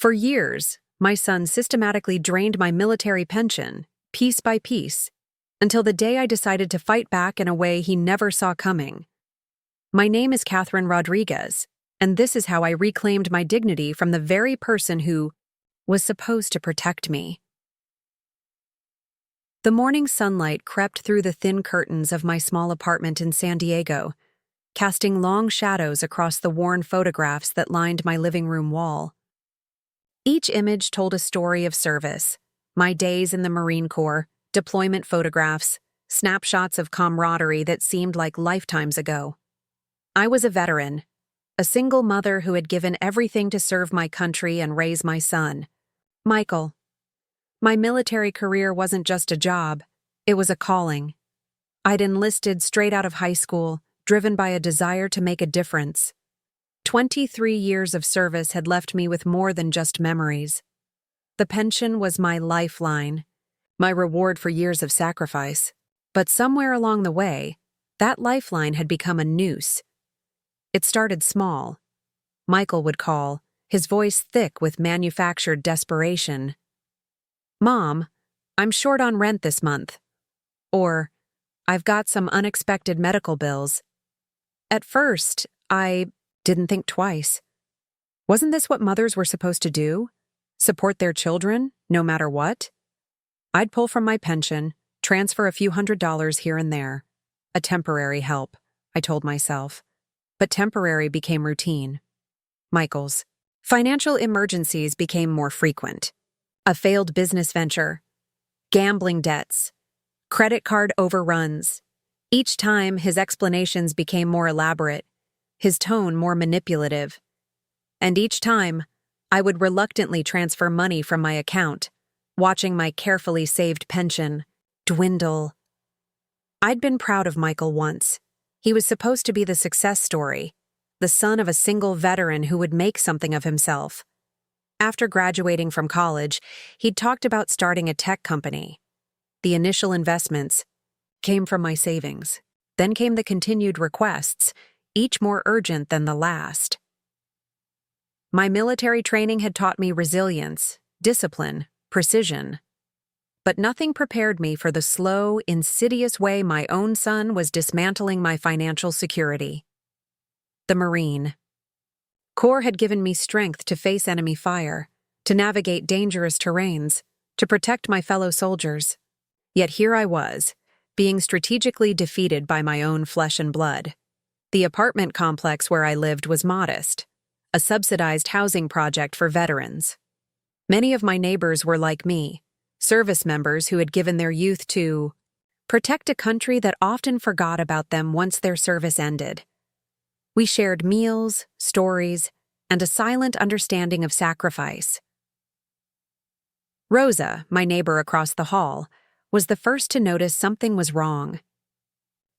For years, my son systematically drained my military pension, piece by piece, until the day I decided to fight back in a way he never saw coming. My name is Catherine Rodriguez, and this is how I reclaimed my dignity from the very person who was supposed to protect me. The morning sunlight crept through the thin curtains of my small apartment in San Diego, casting long shadows across the worn photographs that lined my living room wall. Each image told a story of service: my days in the Marine Corps, deployment photographs, snapshots of camaraderie that seemed like lifetimes ago. I was a veteran, a single mother who had given everything to serve my country and raise my son, Michael. My military career wasn't just a job, it was a calling. I'd enlisted straight out of high school, driven by a desire to make a difference. 23 years of service had left me with more than just memories. The pension was my lifeline, my reward for years of sacrifice. But somewhere along the way, that lifeline had become a noose. It started small. Michael would call, his voice thick with manufactured desperation. "Mom, I'm short on rent this month." Or, "I've got some unexpected medical bills." At first, I didn't think twice. Wasn't this what mothers were supposed to do? Support their children, no matter what? I'd pull from my pension, transfer a few $100s here and there. A temporary help, I told myself. But temporary became routine. Michael's financial emergencies became more frequent. A failed business venture, gambling debts, credit card overruns. Each time, his explanations became more elaborate, his tone more manipulative. And each time, I would reluctantly transfer money from my account, watching my carefully saved pension dwindle. I'd been proud of Michael once. He was supposed to be the success story, the son of a single veteran who would make something of himself. After graduating from college, he'd talked about starting a tech company. The initial investments came from my savings. Then came the continued requests, each more urgent than the last. My military training had taught me resilience, discipline, precision. But nothing prepared me for the slow, insidious way my own son was dismantling my financial security. The Marine Corps had given me strength to face enemy fire, to navigate dangerous terrains, to protect my fellow soldiers. Yet here I was, being strategically defeated by my own flesh and blood. The apartment complex where I lived was modest, a subsidized housing project for veterans. Many of my neighbors were like me, service members who had given their youth to protect a country that often forgot about them once their service ended. We shared meals, stories, and a silent understanding of sacrifice. Rosa, my neighbor across the hall, was the first to notice something was wrong.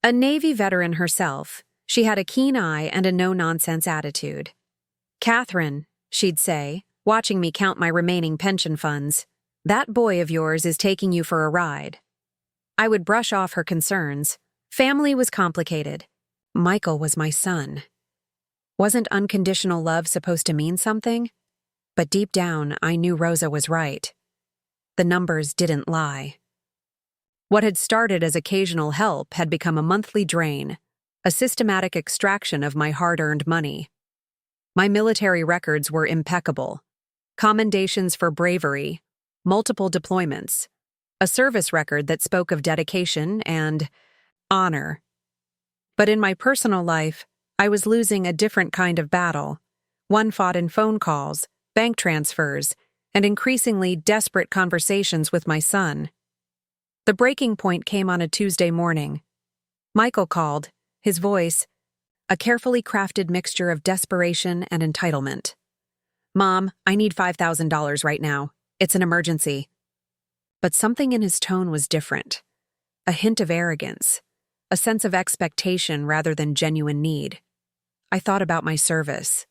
A Navy veteran herself, she had a keen eye and a no-nonsense attitude. "Catherine," she'd say, watching me count my remaining pension funds, "that boy of yours is taking you for a ride." I would brush off her concerns. Family was complicated. Michael was my son. Wasn't unconditional love supposed to mean something? But deep down, I knew Rosa was right. The numbers didn't lie. What had started as occasional help had become a monthly drain, a systematic extraction of my hard-earned money. My military records were impeccable. Commendations for bravery, multiple deployments, a service record that spoke of dedication and honor. But in my personal life, I was losing a different kind of battle, one fought in phone calls, bank transfers, and increasingly desperate conversations with my son. The breaking point came on a Tuesday morning. Michael called, his voice a carefully crafted mixture of desperation and entitlement. "Mom, I need $5,000 right now. It's an emergency." But something in his tone was different. A hint of arrogance, a sense of expectation rather than genuine need. I thought about my service,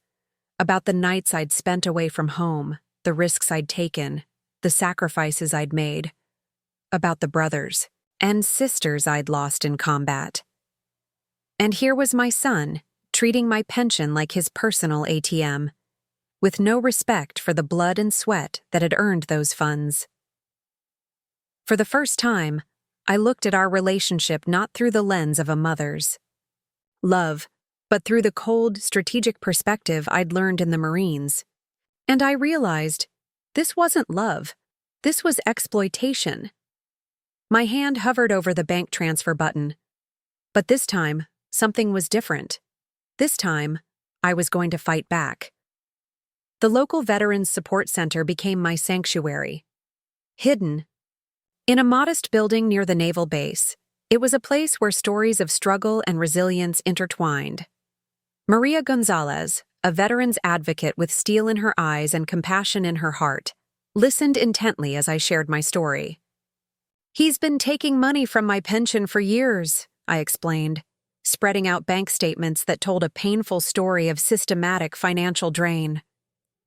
about the nights I'd spent away from home, the risks I'd taken, the sacrifices I'd made, about the brothers and sisters I'd lost in combat. And here was my son, treating my pension like his personal ATM. with no respect for the blood and sweat that had earned those funds. For the first time, I looked at our relationship not through the lens of a mother's love, but through the cold, strategic perspective I'd learned in the Marines. And I realized this wasn't love. This was exploitation. My hand hovered over the bank transfer button. But this time, something was different. This time, I was going to fight back. The local Veterans Support Center became my sanctuary. Hidden in a modest building near the naval base, it was a place where stories of struggle and resilience intertwined. Maria Gonzalez, a veterans advocate with steel in her eyes and compassion in her heart, listened intently as I shared my story. "He's been taking money from my pension for years," I explained, spreading out bank statements that told a painful story of systematic financial drain.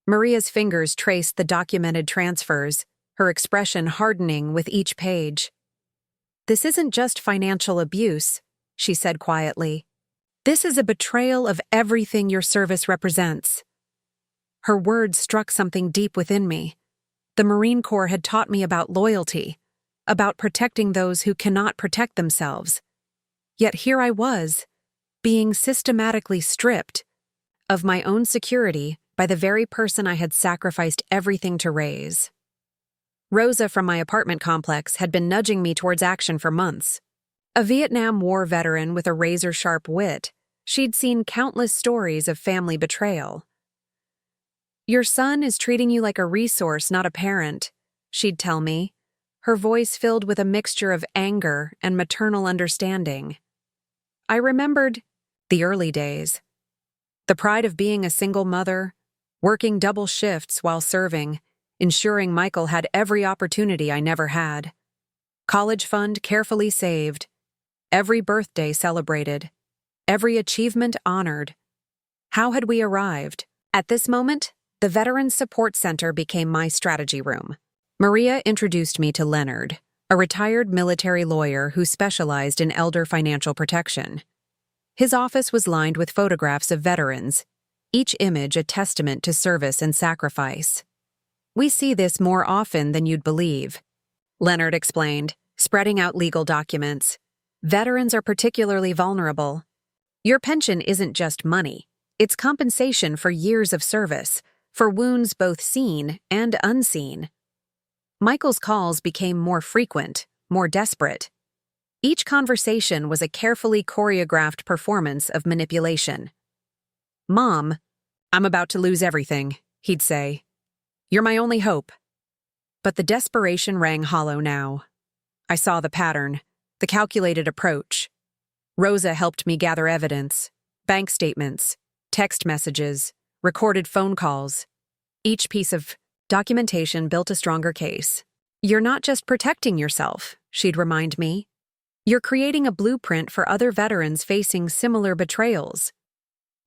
Maria's fingers traced the documented transfers, her expression hardening with each page. "This isn't just financial abuse," she said quietly. "This is a betrayal of everything your service represents." Her words struck something deep within me. The Marine Corps had taught me about loyalty, about protecting those who cannot protect themselves. Yet here I was, being systematically stripped of my own security by the very person I had sacrificed everything to raise. Rosa from my apartment complex had been nudging me towards action for months. A Vietnam War veteran with a razor-sharp wit, she'd seen countless stories of family betrayal. "Your son is treating you like a resource, not a parent," she'd tell me, her voice filled with a mixture of anger and maternal understanding. I remembered the early days. The pride of being a single mother, working double shifts while serving, ensuring Michael had every opportunity I never had. College fund carefully saved, every birthday celebrated, every achievement honored. How had we arrived? At this moment, the Veterans Support Center became my strategy room. Maria introduced me to Leonard, a retired military lawyer who specialized in elder financial protection. His office was lined with photographs of veterans, each image a testament to service and sacrifice. "We see this more often than you'd believe," Leonard explained, spreading out legal documents. "Veterans are particularly vulnerable. Your pension isn't just money. It's compensation for years of service, for wounds both seen and unseen." Michael's calls became more frequent, more desperate. Each conversation was a carefully choreographed performance of manipulation. "Mom, I'm about to lose everything," he'd say. "You're my only hope." But the desperation rang hollow now. I saw the pattern, the calculated approach. Rosa helped me gather evidence, bank statements, text messages, recorded phone calls. Each piece of documentation built a stronger case. "You're not just protecting yourself," she'd remind me. "You're creating a blueprint for other veterans facing similar betrayals."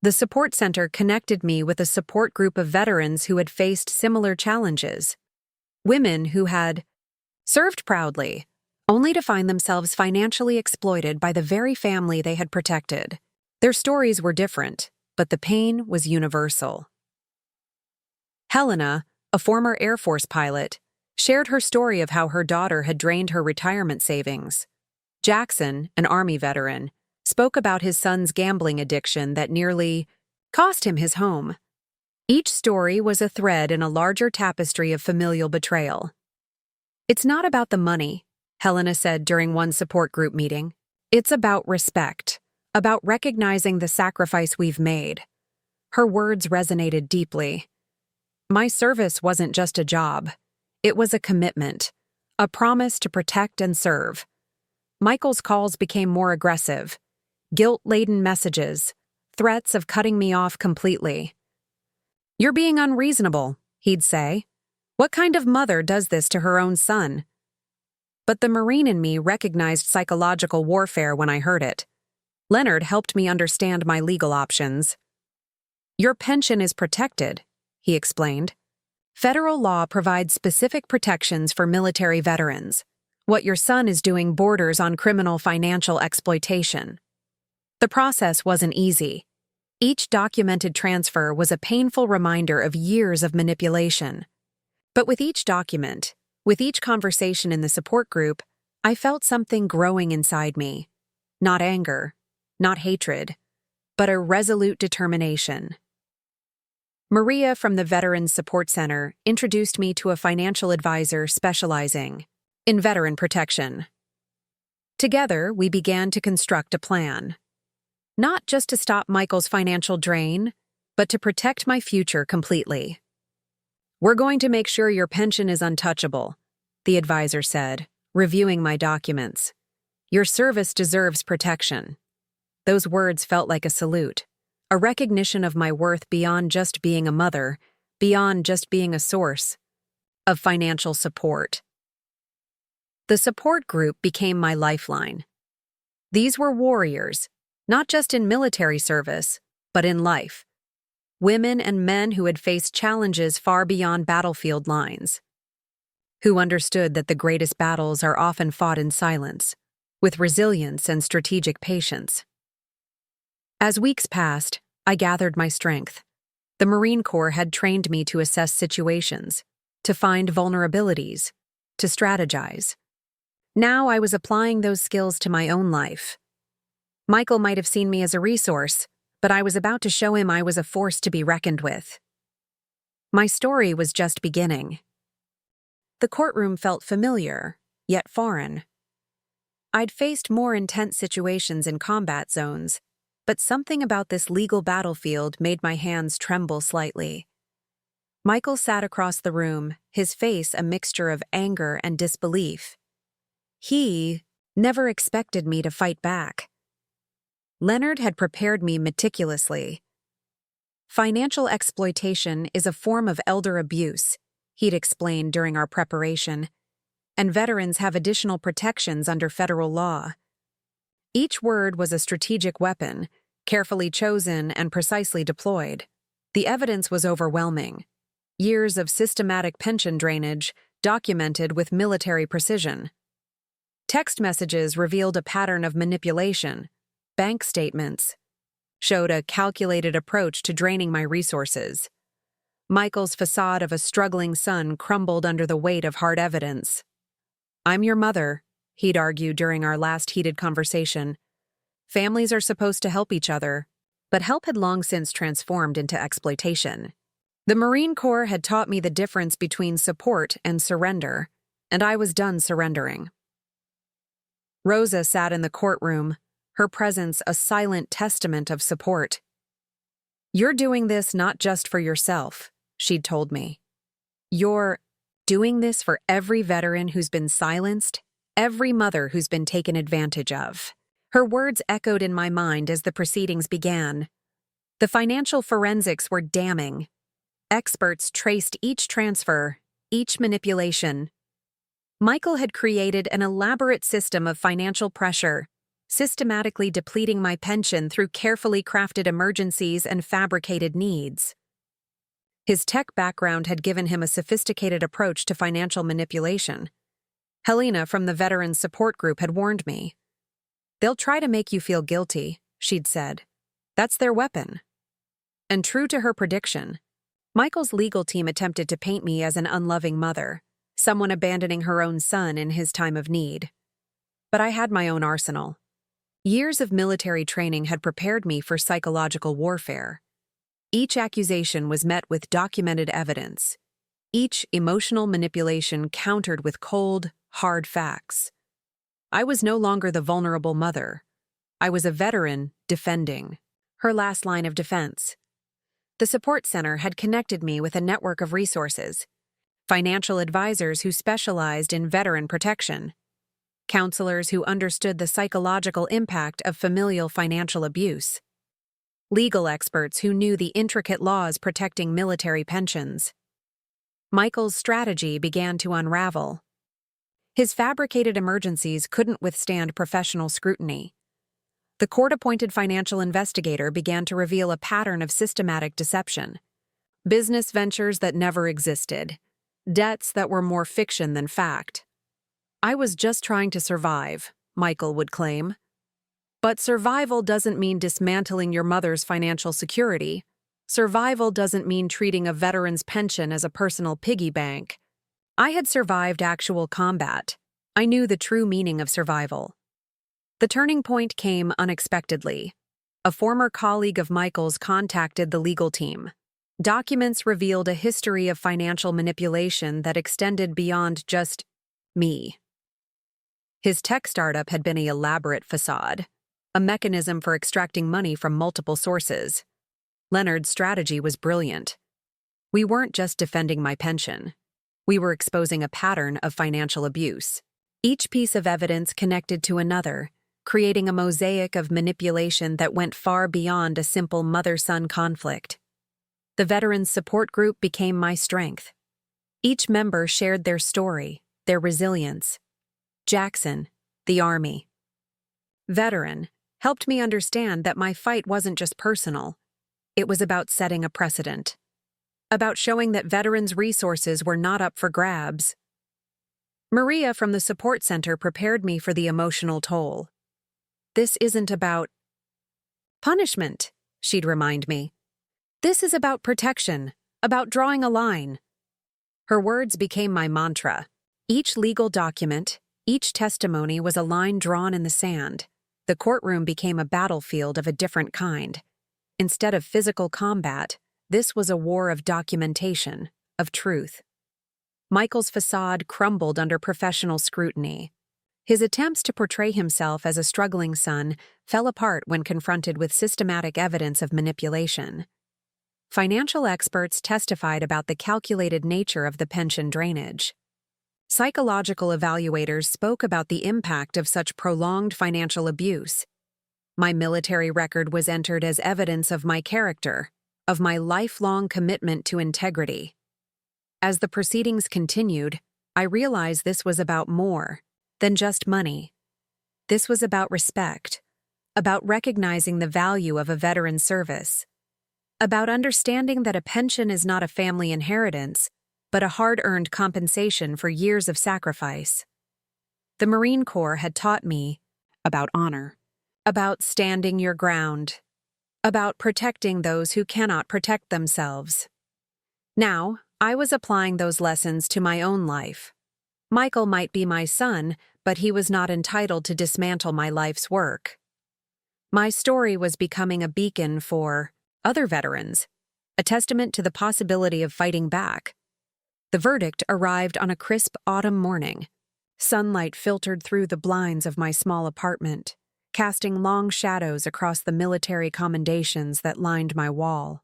The support center connected me with a support group of veterans who had faced similar challenges. Women who had served proudly, only to find themselves financially exploited by the very family they had protected. Their stories were different, but the pain was universal. Helena, a former Air Force pilot, shared her story of how her daughter had drained her retirement savings. Jackson, an Army veteran, spoke about his son's gambling addiction that nearly cost him his home. Each story was a thread in a larger tapestry of familial betrayal. "It's not about the money," Helena said during one support group meeting. "It's about respect, about recognizing the sacrifice we've made." Her words resonated deeply. My service wasn't just a job. It was a commitment, a promise to protect and serve. Michael's calls became more aggressive, guilt-laden messages, threats of cutting me off completely. "You're being unreasonable," he'd say. "What kind of mother does this to her own son?" But the Marine in me recognized psychological warfare when I heard it. Leonard helped me understand my legal options. "Your pension is protected," he explained. "Federal law provides specific protections for military veterans. What your son is doing borders on criminal financial exploitation." The process wasn't easy. Each documented transfer was a painful reminder of years of manipulation. But with each document, with each conversation in the support group, I felt something growing inside me. Not anger, not hatred, but a resolute determination. Maria from the Veterans Support Center introduced me to a financial advisor specializing in veteran protection. Together, we began to construct a plan. Not just to stop Michael's financial drain, but to protect my future completely. "We're going to make sure your pension is untouchable," the advisor said, reviewing my documents. "Your service deserves protection." Those words felt like a salute, a recognition of my worth beyond just being a mother, beyond just being a source of financial support. The support group became my lifeline. These were warriors, not just in military service, but in life. Women and men who had faced challenges far beyond battlefield lines, who understood that the greatest battles are often fought in silence, with resilience and strategic patience. As weeks passed, I gathered my strength. The Marine Corps had trained me to assess situations, to find vulnerabilities, to strategize. Now I was applying those skills to my own life. Michael might have seen me as a resource, but I was about to show him I was a force to be reckoned with. My story was just beginning. The courtroom felt familiar, yet foreign. I'd faced more intense situations in combat zones, but something about this legal battlefield made my hands tremble slightly. Michael sat across the room, his face a mixture of anger and disbelief. He never expected me to fight back. Leonard had prepared me meticulously. "Financial exploitation is a form of elder abuse," he'd explained during our preparation, "and veterans have additional protections under federal law." Each word was a strategic weapon, carefully chosen and precisely deployed. The evidence was overwhelming. Years of systematic pension drainage, documented with military precision. Text messages revealed a pattern of manipulation. Bank statements showed a calculated approach to draining my resources. Michael's facade of a struggling son crumbled under the weight of hard evidence. "I'm your mother," he'd argued during our last heated conversation. "Families are supposed to help each other," but help had long since transformed into exploitation. The Marine Corps had taught me the difference between support and surrender, and I was done surrendering. Rosa sat in the courtroom, her presence a silent testament of support. "You're doing this not just for yourself," she'd told me. "You're doing this for every veteran who's been silenced, every mother who's been taken advantage of." Her words echoed in my mind as the proceedings began. The financial forensics were damning. Experts traced each transfer, each manipulation. Michael had created an elaborate system of financial pressure, systematically depleting my pension through carefully crafted emergencies and fabricated needs. His tech background had given him a sophisticated approach to financial manipulation. Helena from the Veterans Support Group had warned me. "They'll try to make you feel guilty," she'd said. "That's their weapon." And true to her prediction, Michael's legal team attempted to paint me as an unloving mother, someone abandoning her own son in his time of need. But I had my own arsenal. Years of military training had prepared me for psychological warfare. Each accusation was met with documented evidence. Each emotional manipulation countered with cold, hard facts. I was no longer the vulnerable mother. I was a veteran defending. Her last line of defense. The support center had connected me with a network of resources. Financial advisors who specialized in veteran protection. Counselors who understood the psychological impact of familial financial abuse. Legal experts who knew the intricate laws protecting military pensions. Michael's strategy began to unravel. His fabricated emergencies couldn't withstand professional scrutiny. The court-appointed financial investigator began to reveal a pattern of systematic deception. Business ventures that never existed. Debts that were more fiction than fact. "I was just trying to survive," Michael would claim. But survival doesn't mean dismantling your mother's financial security. Survival doesn't mean treating a veteran's pension as a personal piggy bank. I had survived actual combat. I knew the true meaning of survival. The turning point came unexpectedly. A former colleague of Michael's contacted the legal team. Documents revealed a history of financial manipulation that extended beyond just me. His tech startup had been an elaborate facade, a mechanism for extracting money from multiple sources. Leonard's strategy was brilliant. We weren't just defending my pension. We were exposing a pattern of financial abuse. Each piece of evidence connected to another, creating a mosaic of manipulation that went far beyond a simple mother-son conflict. The Veterans Support Group became my strength. Each member shared their story, their resilience. Jackson, the Army. Veteran, helped me understand that my fight wasn't just personal. It was about setting a precedent. About showing that veterans' resources were not up for grabs. Maria from the support center prepared me for the emotional toll. This isn't about punishment, she'd remind me. This is about protection, about drawing a line. Her words became my mantra. Each legal document, each testimony was a line drawn in the sand. The courtroom became a battlefield of a different kind. Instead of physical combat, this was a war of documentation, of truth. Michael's facade crumbled under professional scrutiny. His attempts to portray himself as a struggling son fell apart when confronted with systematic evidence of manipulation. Financial experts testified about the calculated nature of the pension drainage. Psychological evaluators spoke about the impact of such prolonged financial abuse. My military record was entered as evidence of my character, of my lifelong commitment to integrity. As the proceedings continued, I realized this was about more than just money. This was about respect, about recognizing the value of a veteran's service, about understanding that a pension is not a family inheritance, but a hard-earned compensation for years of sacrifice. The Marine Corps had taught me about honor, about standing your ground, about protecting those who cannot protect themselves. Now, I was applying those lessons to my own life. Michael might be my son, but he was not entitled to dismantle my life's work. My story was becoming a beacon for other veterans, a testament to the possibility of fighting back. The verdict arrived on a crisp autumn morning. Sunlight filtered through the blinds of my small apartment, casting long shadows across the military commendations that lined my wall.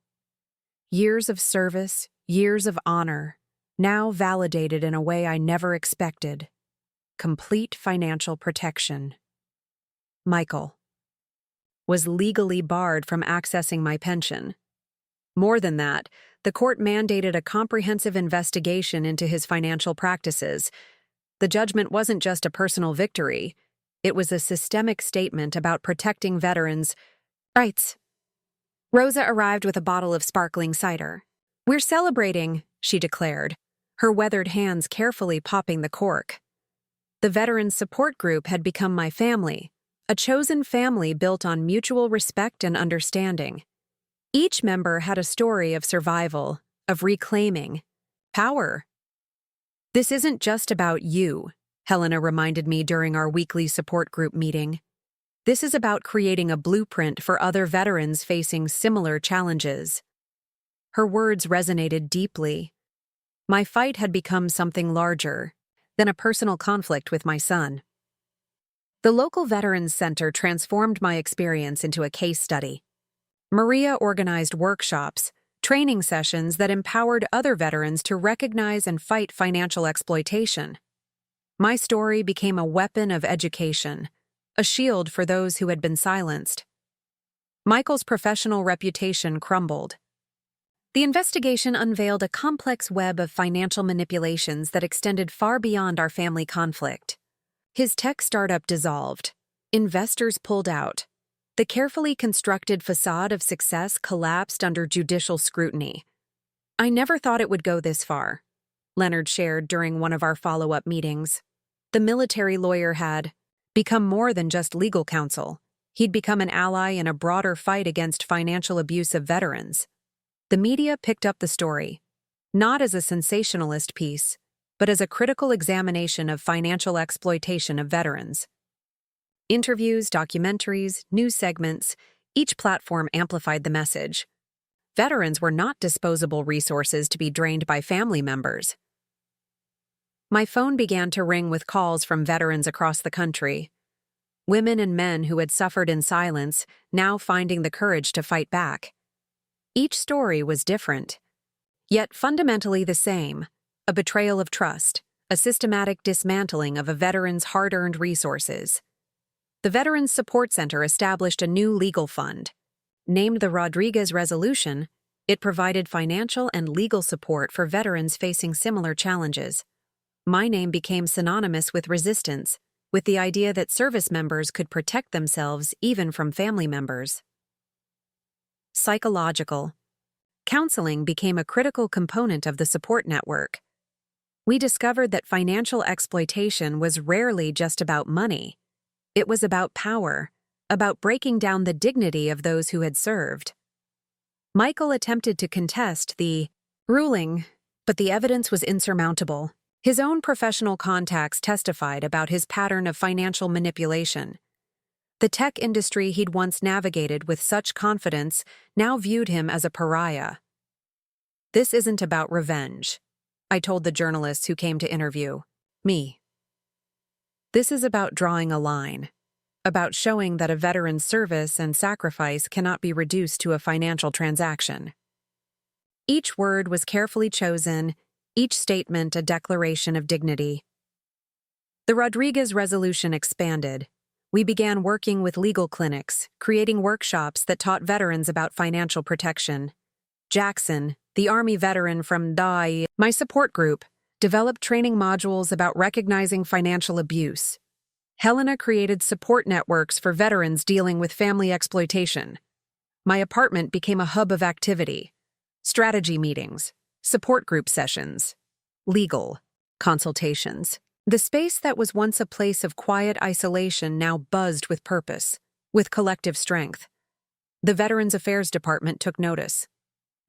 Years of service, years of honor, now validated in a way I never expected. Complete financial protection. Michael was legally barred from accessing my pension. More than that, the court mandated a comprehensive investigation into his financial practices. The judgment wasn't just a personal victory. It was a systemic statement about protecting veterans' rights. Rosa arrived with a bottle of sparkling cider. "We're celebrating," she declared, her weathered hands carefully popping the cork. The Veterans Support Group had become my family, a chosen family built on mutual respect and understanding. Each member had a story of survival, of reclaiming power. "This isn't just about you," Helena reminded me during our weekly support group meeting. "This is about creating a blueprint for other veterans facing similar challenges." Her words resonated deeply. My fight had become something larger than a personal conflict with my son. The local Veterans Center transformed my experience into a case study. Maria organized workshops, training sessions that empowered other veterans to recognize and fight financial exploitation. My story became a weapon of education, a shield for those who had been silenced. Michael's professional reputation crumbled. The investigation unveiled a complex web of financial manipulations that extended far beyond our family conflict. His tech startup dissolved. Investors pulled out. The carefully constructed facade of success collapsed under judicial scrutiny. "I never thought it would go this far," Leonard shared during one of our follow-up meetings. The military lawyer had become more than just legal counsel. He'd become an ally in a broader fight against financial abuse of veterans. The media picked up the story, not as a sensationalist piece, but as a critical examination of financial exploitation of veterans. Interviews, documentaries, news segments, each platform amplified the message. Veterans were not disposable resources to be drained by family members. My phone began to ring with calls from veterans across the country. Women and men who had suffered in silence, now finding the courage to fight back. Each story was different, yet fundamentally the same: a betrayal of trust, a systematic dismantling of a veteran's hard-earned resources. The Veterans Support Center established a new legal fund. Named the Rodriguez Resolution, it provided financial and legal support for veterans facing similar challenges. My name became synonymous with resistance, with the idea that service members could protect themselves even from family members. Psychological. Counseling became a critical component of the support network. We discovered that financial exploitation was rarely just about money. It was about power, about breaking down the dignity of those who had served. Michael attempted to contest the ruling, but the evidence was insurmountable. His own professional contacts testified about his pattern of financial manipulation. The tech industry he'd once navigated with such confidence now viewed him as a pariah. "This isn't about revenge," I told the journalists who came to interview me. "This is about drawing a line, about showing that a veteran's service and sacrifice cannot be reduced to a financial transaction." Each word was carefully chosen, each statement a declaration of dignity. The Rodriguez Resolution expanded. We began working with legal clinics, creating workshops that taught veterans about financial protection. Jackson, the Army veteran from DAI, my support group, developed training modules about recognizing financial abuse. Helena created support networks for veterans dealing with family exploitation. My apartment became a hub of activity: strategy meetings, support group sessions, legal consultations. The space that was once a place of quiet isolation now buzzed with purpose, with collective strength. The Veterans Affairs Department took notice.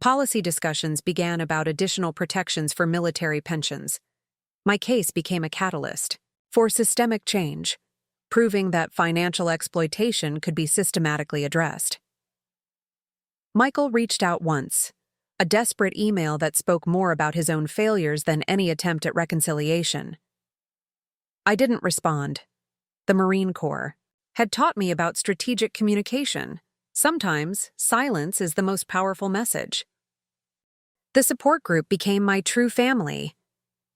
Policy discussions began about additional protections for military pensions. My case became a catalyst for systemic change, proving that financial exploitation could be systematically addressed. Michael reached out once, a desperate email that spoke more about his own failures than any attempt at reconciliation. I didn't respond. The Marine Corps had taught me about strategic communication. Sometimes, silence is the most powerful message. The support group became my true family.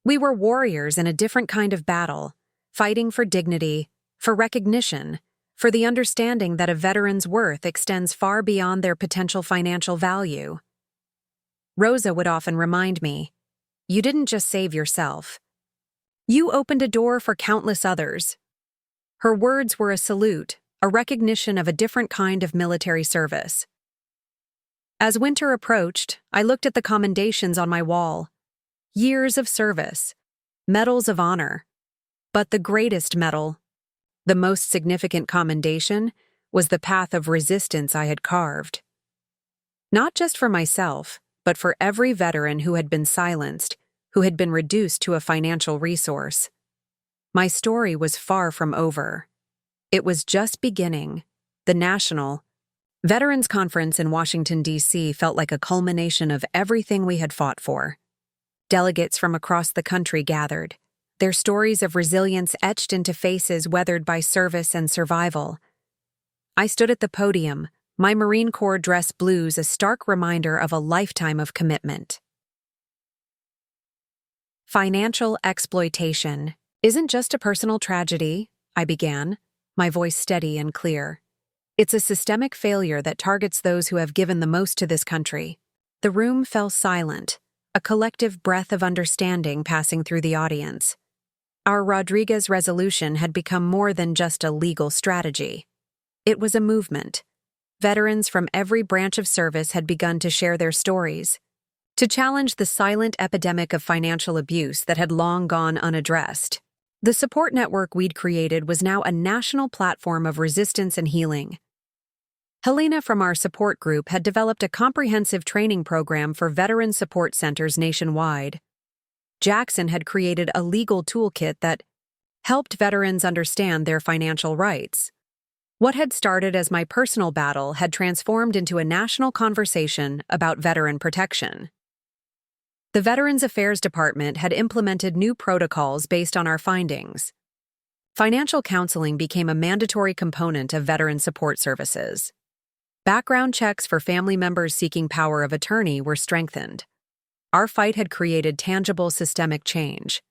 We were warriors in a different kind of battle, fighting for dignity, for recognition, for the understanding that a veteran's worth extends far beyond their potential financial value. Rosa would often remind me, "You didn't just save yourself. You opened a door for countless others." Her words were a salute, a recognition of a different kind of military service. As winter approached, I looked at the commendations on my wall. Years of service, medals of honor. But the greatest medal, the most significant commendation, was the path of resistance I had carved. Not just for myself, but for every veteran who had been silenced, who had been reduced to a financial resource. My story was far from over. It was just beginning. The National Veterans Conference in Washington, D.C. felt like a culmination of everything we had fought for. Delegates from across the country gathered, their stories of resilience etched into faces weathered by service and survival. I stood at the podium, my Marine Corps dress blues a stark reminder of a lifetime of commitment. Financial exploitation isn't just a personal tragedy, I began, my voice steady and clear. It's a systemic failure that targets those who have given the most to this country. The room fell silent, a collective breath of understanding passing through the audience. Our Rodriguez Resolution had become more than just a legal strategy. It was a movement. Veterans from every branch of service had begun to share their stories, to challenge the silent epidemic of financial abuse that had long gone unaddressed. The support network we'd created was now a national platform of resistance and healing. Helena from our support group had developed a comprehensive training program for veteran support centers nationwide. Jackson had created a legal toolkit that helped veterans understand their financial rights. What had started as my personal battle had transformed into a national conversation about veteran protection. The Veterans Affairs Department had implemented new protocols based on our findings. Financial counseling became a mandatory component of veteran support services. Background checks for family members seeking power of attorney were strengthened. Our fight had created tangible systemic change.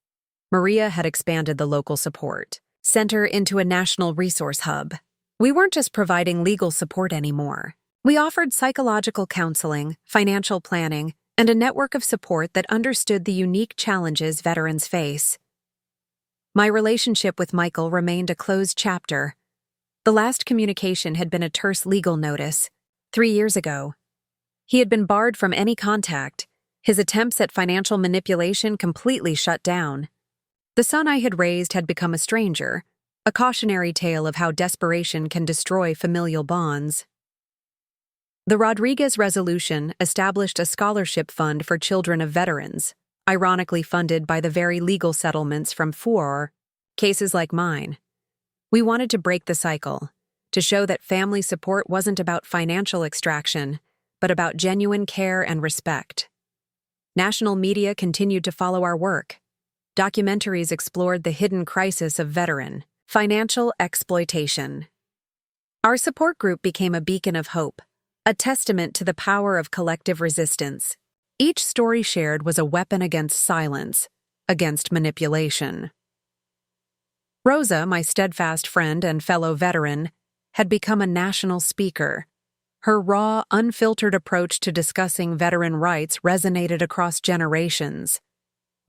Maria had expanded the local support center into a national resource hub. We weren't just providing legal support anymore. We offered psychological counseling, financial planning, and a network of support that understood the unique challenges veterans face. My relationship with Michael remained a closed chapter. The last communication had been a terse legal notice, 3 years ago. He had been barred from any contact, his attempts at financial manipulation completely shut down. The son I had raised had become a stranger, a cautionary tale of how desperation can destroy familial bonds. The Rodriguez Resolution established a scholarship fund for children of veterans, ironically funded by the very legal settlements from furor, cases like mine. We wanted to break the cycle, to show that family support wasn't about financial extraction, but about genuine care and respect. National media continued to follow our work. Documentaries explored the hidden crisis of veteran financial exploitation. Our support group became a beacon of hope, a testament to the power of collective resistance. Each story shared was a weapon against silence, against manipulation. Rosa, my steadfast friend and fellow veteran, had become a national speaker. Her raw, unfiltered approach to discussing veteran rights resonated across generations.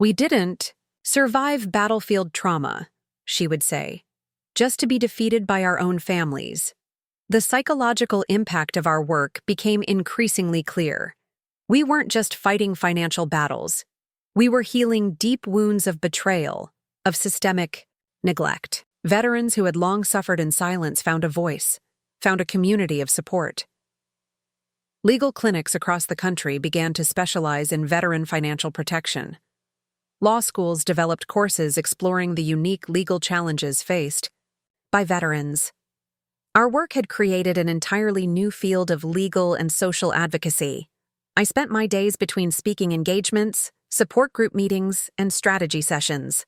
"We didn't survive battlefield trauma," she would say, "just to be defeated by our own families." The psychological impact of our work became increasingly clear. We weren't just fighting financial battles. We were healing deep wounds of betrayal, of systemic neglect. Veterans who had long suffered in silence found a voice, found a community of support. Legal clinics across the country began to specialize in veteran financial protection. Law schools developed courses exploring the unique legal challenges faced by veterans. Our work had created an entirely new field of legal and social advocacy. I spent my days between speaking engagements, support group meetings, and strategy sessions.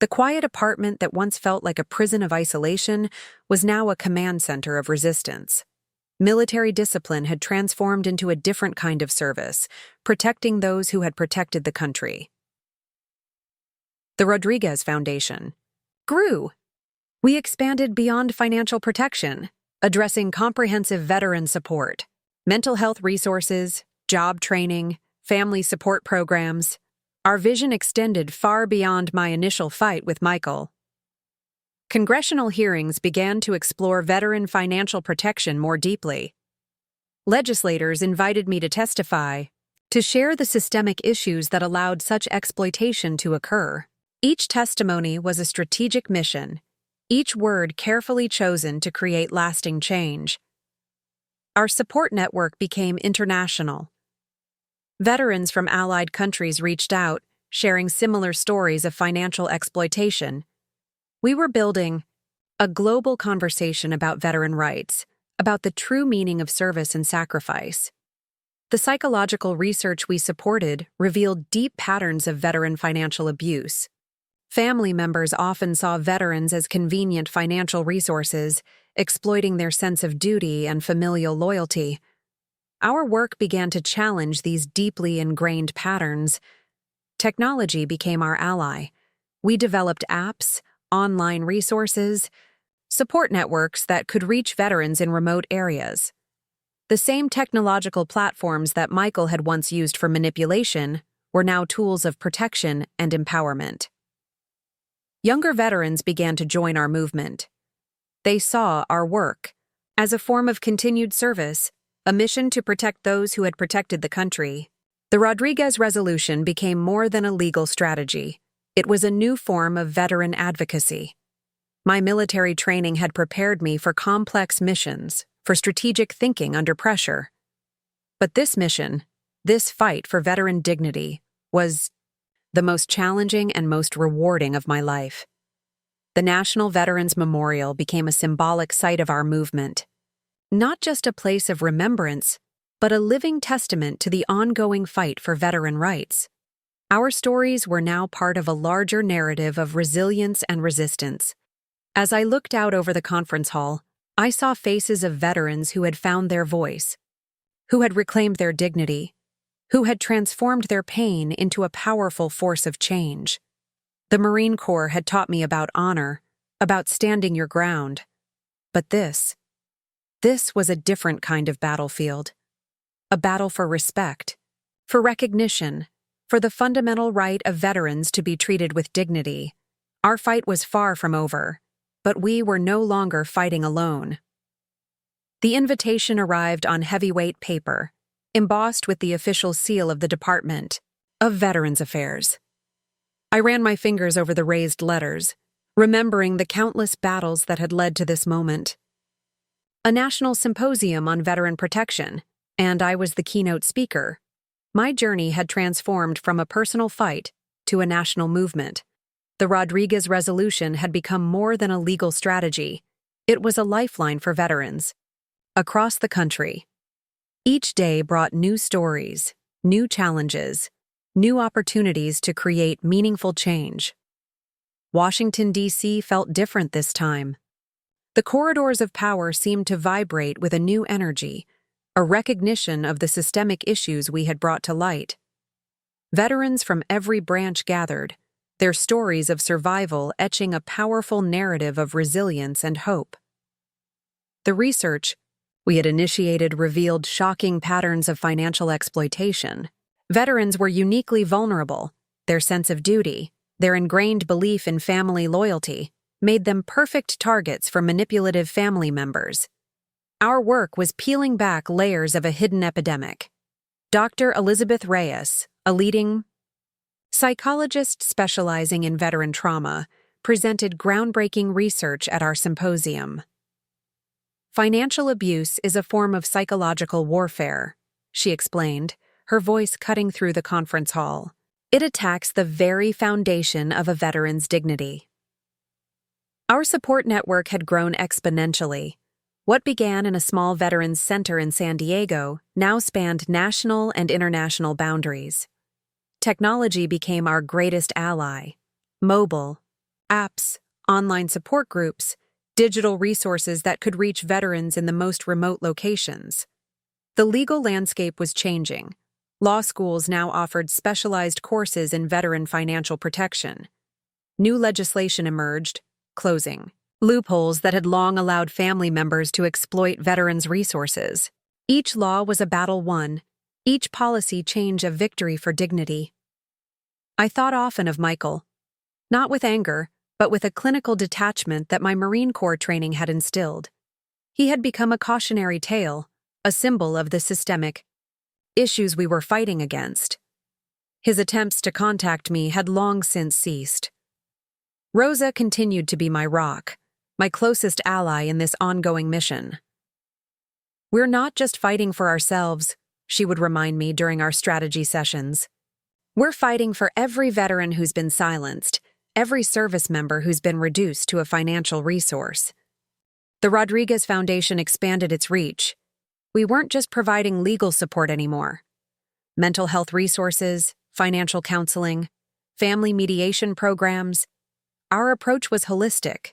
The quiet apartment that once felt like a prison of isolation was now a command center of resistance. Military discipline had transformed into a different kind of service, protecting those who had protected the country. The Rodriguez Foundation grew. We expanded beyond financial protection, addressing comprehensive veteran support, mental health resources, job training, family support programs. Our vision extended far beyond my initial fight with Michael. Congressional hearings began to explore veteran financial protection more deeply. Legislators invited me to testify, to share the systemic issues that allowed such exploitation to occur. Each testimony was a strategic mission, each word carefully chosen to create lasting change. Our support network became international. Veterans from allied countries reached out, sharing similar stories of financial exploitation. We were building a global conversation about veteran rights, about the true meaning of service and sacrifice. The psychological research we supported revealed deep patterns of veteran financial abuse. Family members often saw veterans as convenient financial resources, exploiting their sense of duty and familial loyalty. Our work began to challenge these deeply ingrained patterns. Technology became our ally. We developed apps, online resources, support networks that could reach veterans in remote areas. The same technological platforms that Michael had once used for manipulation were now tools of protection and empowerment. Younger veterans began to join our movement. They saw our work as a form of continued service, a mission to protect those who had protected the country. The Rodriguez Resolution became more than a legal strategy. It was a new form of veteran advocacy. My military training had prepared me for complex missions, for strategic thinking under pressure. But this mission, this fight for veteran dignity, was the most challenging and most rewarding of my life. The National Veterans Memorial became a symbolic site of our movement. Not just a place of remembrance, but a living testament to the ongoing fight for veteran rights. Our stories were now part of a larger narrative of resilience and resistance. As I looked out over the conference hall, I saw faces of veterans who had found their voice, who had reclaimed their dignity, who had transformed their pain into a powerful force of change. The Marine Corps had taught me about honor, about standing your ground. But this was a different kind of battlefield. A battle for respect, for recognition, for the fundamental right of veterans to be treated with dignity. Our fight was far from over, but we were no longer fighting alone. The invitation arrived on heavyweight paper, embossed with the official seal of the Department of Veterans Affairs. I ran my fingers over the raised letters, remembering the countless battles that had led to this moment. A national symposium on veteran protection, and I was the keynote speaker. My journey had transformed from a personal fight to a national movement. The Rodriguez Resolution had become more than a legal strategy. It was a lifeline for veterans across the country. Each day brought new stories, new challenges, new opportunities to create meaningful change. Washington, D.C. felt different this time. The corridors of power seemed to vibrate with a new energy, a recognition of the systemic issues we had brought to light. Veterans from every branch gathered, their stories of survival etching a powerful narrative of resilience and hope. The research we had initiated revealed shocking patterns of financial exploitation. Veterans were uniquely vulnerable. Their sense of duty, their ingrained belief in family loyalty, made them perfect targets for manipulative family members. Our work was peeling back layers of a hidden epidemic. Dr. Elizabeth Reyes, a leading psychologist specializing in veteran trauma, presented groundbreaking research at our symposium. Financial abuse is a form of psychological warfare, she explained, her voice cutting through the conference hall. It attacks the very foundation of a veteran's dignity. Our support network had grown exponentially. What began in a small veterans center in San Diego now spanned national and international boundaries. Technology became our greatest ally. Mobile, apps, online support groups, digital resources that could reach veterans in the most remote locations. The legal landscape was changing. Law schools now offered specialized courses in veteran financial protection. New legislation emerged, closing loopholes that had long allowed family members to exploit veterans' resources. Each law was a battle won, each policy change a victory for dignity. I thought often of Michael, not with anger, but with a clinical detachment that my Marine Corps training had instilled. He had become a cautionary tale, a symbol of the systemic issues we were fighting against. His attempts to contact me had long since ceased. Rosa continued to be my rock, my closest ally in this ongoing mission. We're not just fighting for ourselves, she would remind me during our strategy sessions. We're fighting for every veteran who's been silenced, every service member who's been reduced to a financial resource. The Rodriguez Foundation expanded its reach. We weren't just providing legal support anymore. Mental health resources, financial counseling, family mediation programs. Our approach was holistic,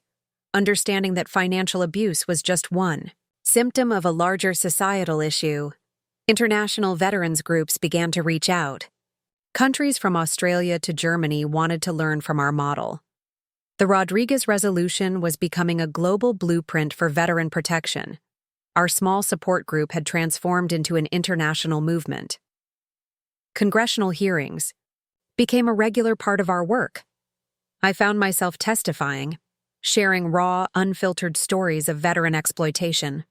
understanding that financial abuse was just one symptom of a larger societal issue. International veterans groups began to reach out. Countries from Australia to Germany wanted to learn from our model. The Rodriguez Resolution was becoming a global blueprint for veteran protection. Our small support group had transformed into an international movement. Congressional hearings became a regular part of our work. I found myself testifying, sharing raw, unfiltered stories of veteran exploitation.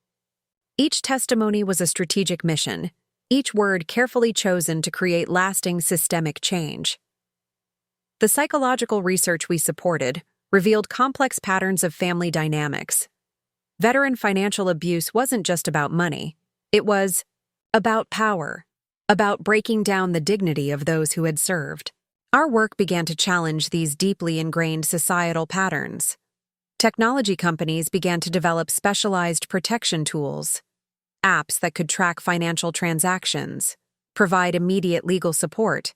Each testimony was a strategic mission, each word carefully chosen to create lasting systemic change. The psychological research we supported revealed complex patterns of family dynamics. Veteran financial abuse wasn't just about money. It was about power, about breaking down the dignity of those who had served. Our work began to challenge these deeply ingrained societal patterns. Technology companies began to develop specialized protection tools, apps that could track financial transactions, provide immediate legal support,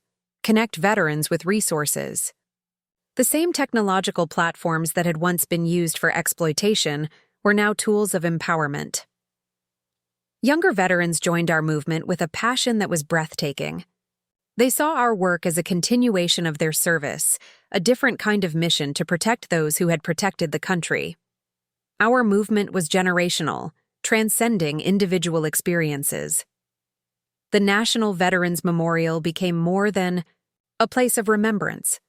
connect veterans with resources. The same technological platforms that had once been used for exploitation were now tools of empowerment. Younger veterans joined our movement with a passion that was breathtaking. They saw our work as a continuation of their service, a different kind of mission to protect those who had protected the country. Our movement was generational, transcending individual experiences. The National Veterans Memorial became more than a place of remembrance.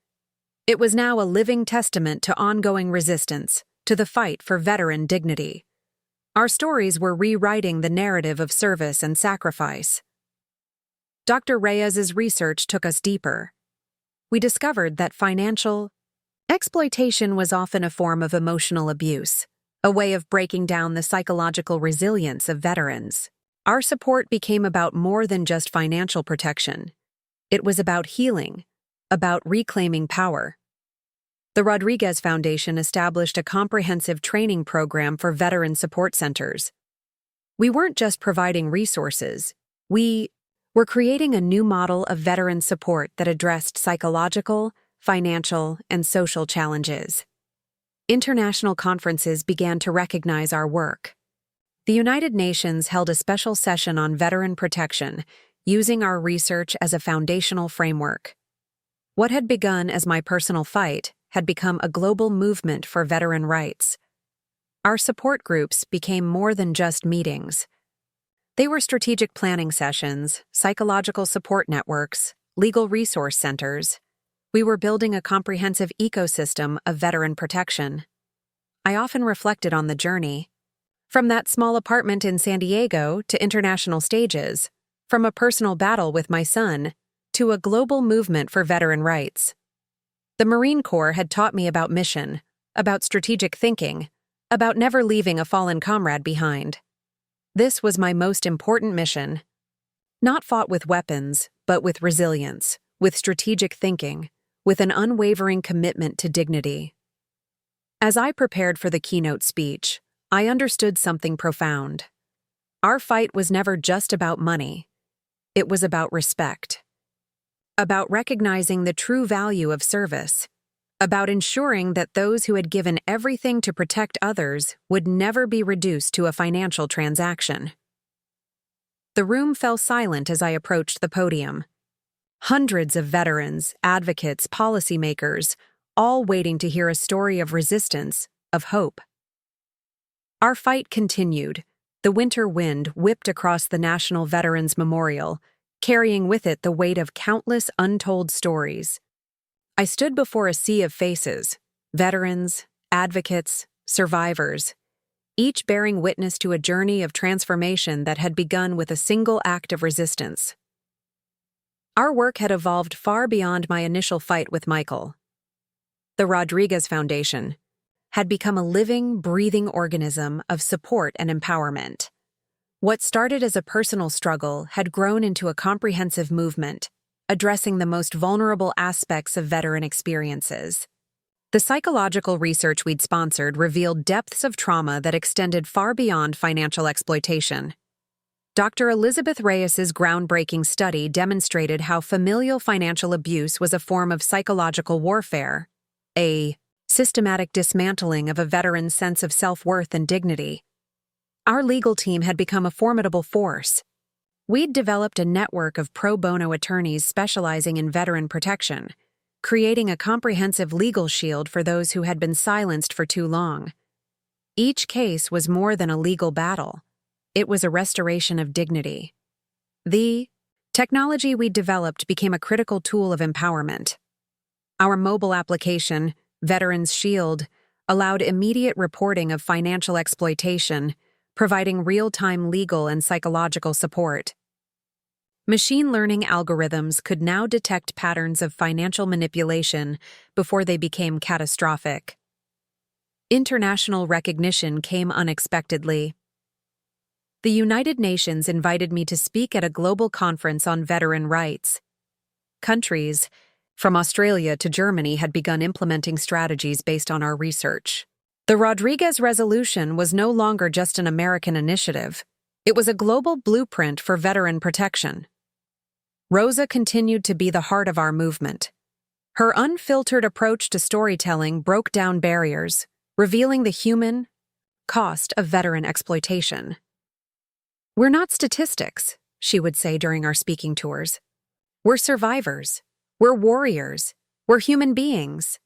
It was now a living testament to ongoing resistance, to the fight for veteran dignity. Our stories were rewriting the narrative of service and sacrifice. Dr. Reyes's research took us deeper. We discovered that financial exploitation was often a form of emotional abuse, a way of breaking down the psychological resilience of veterans. Our support became about more than just financial protection. It was about healing, about reclaiming power. The Rodriguez Foundation established a comprehensive training program for veteran support centers. We weren't just providing resources, we were creating a new model of veteran support that addressed psychological, financial, and social challenges. International conferences began to recognize our work. The United Nations held a special session on veteran protection, using our research as a foundational framework. What had begun as my personal fight had become a global movement for veteran rights. Our support groups became more than just meetings. They were strategic planning sessions, psychological support networks, legal resource centers. We were building a comprehensive ecosystem of veteran protection. I often reflected on the journey. From that small apartment in San Diego to international stages, from a personal battle with my son to a global movement for veteran rights. The Marine Corps had taught me about mission, about strategic thinking, about never leaving a fallen comrade behind. This was my most important mission. Not fought with weapons, but with resilience, with strategic thinking, with an unwavering commitment to dignity. As I prepared for the keynote speech, I understood something profound. Our fight was never just about money. It was about respect. About recognizing the true value of service. About ensuring that those who had given everything to protect others would never be reduced to a financial transaction. The room fell silent as I approached the podium. Hundreds of veterans, advocates, policymakers, all waiting to hear a story of resistance, of hope. Our fight continued. The winter wind whipped across the National Veterans Memorial, carrying with it the weight of countless untold stories. I stood before a sea of faces, veterans, advocates, survivors, each bearing witness to a journey of transformation that had begun with a single act of resistance. Our work had evolved far beyond my initial fight with Michael. The Rodriguez Foundation had become a living, breathing organism of support and empowerment. What started as a personal struggle had grown into a comprehensive movement, addressing the most vulnerable aspects of veteran experiences. The psychological research we'd sponsored revealed depths of trauma that extended far beyond financial exploitation. Dr. Elizabeth Reyes's groundbreaking study demonstrated how familial financial abuse was a form of psychological warfare, a systematic dismantling of a veteran's sense of self-worth and dignity. Our legal team had become a formidable force. We'd developed a network of pro bono attorneys specializing in veteran protection, creating a comprehensive legal shield for those who had been silenced for too long. Each case was more than a legal battle. It was a restoration of dignity. The technology we developed became a critical tool of empowerment. Our mobile application, Veterans Shield, allowed immediate reporting of financial exploitation, providing real-time legal and psychological support. Machine learning algorithms could now detect patterns of financial manipulation before they became catastrophic. International recognition came unexpectedly. The United Nations invited me to speak at a global conference on veteran rights. Countries, from Australia to Germany, had begun implementing strategies based on our research. The Rodriguez Resolution was no longer just an American initiative. It was a global blueprint for veteran protection. Rosa continued to be the heart of our movement. Her unfiltered approach to storytelling broke down barriers, revealing the human cost of veteran exploitation. "We're not statistics," she would say during our speaking tours. "We're survivors. We're warriors. We're human beings."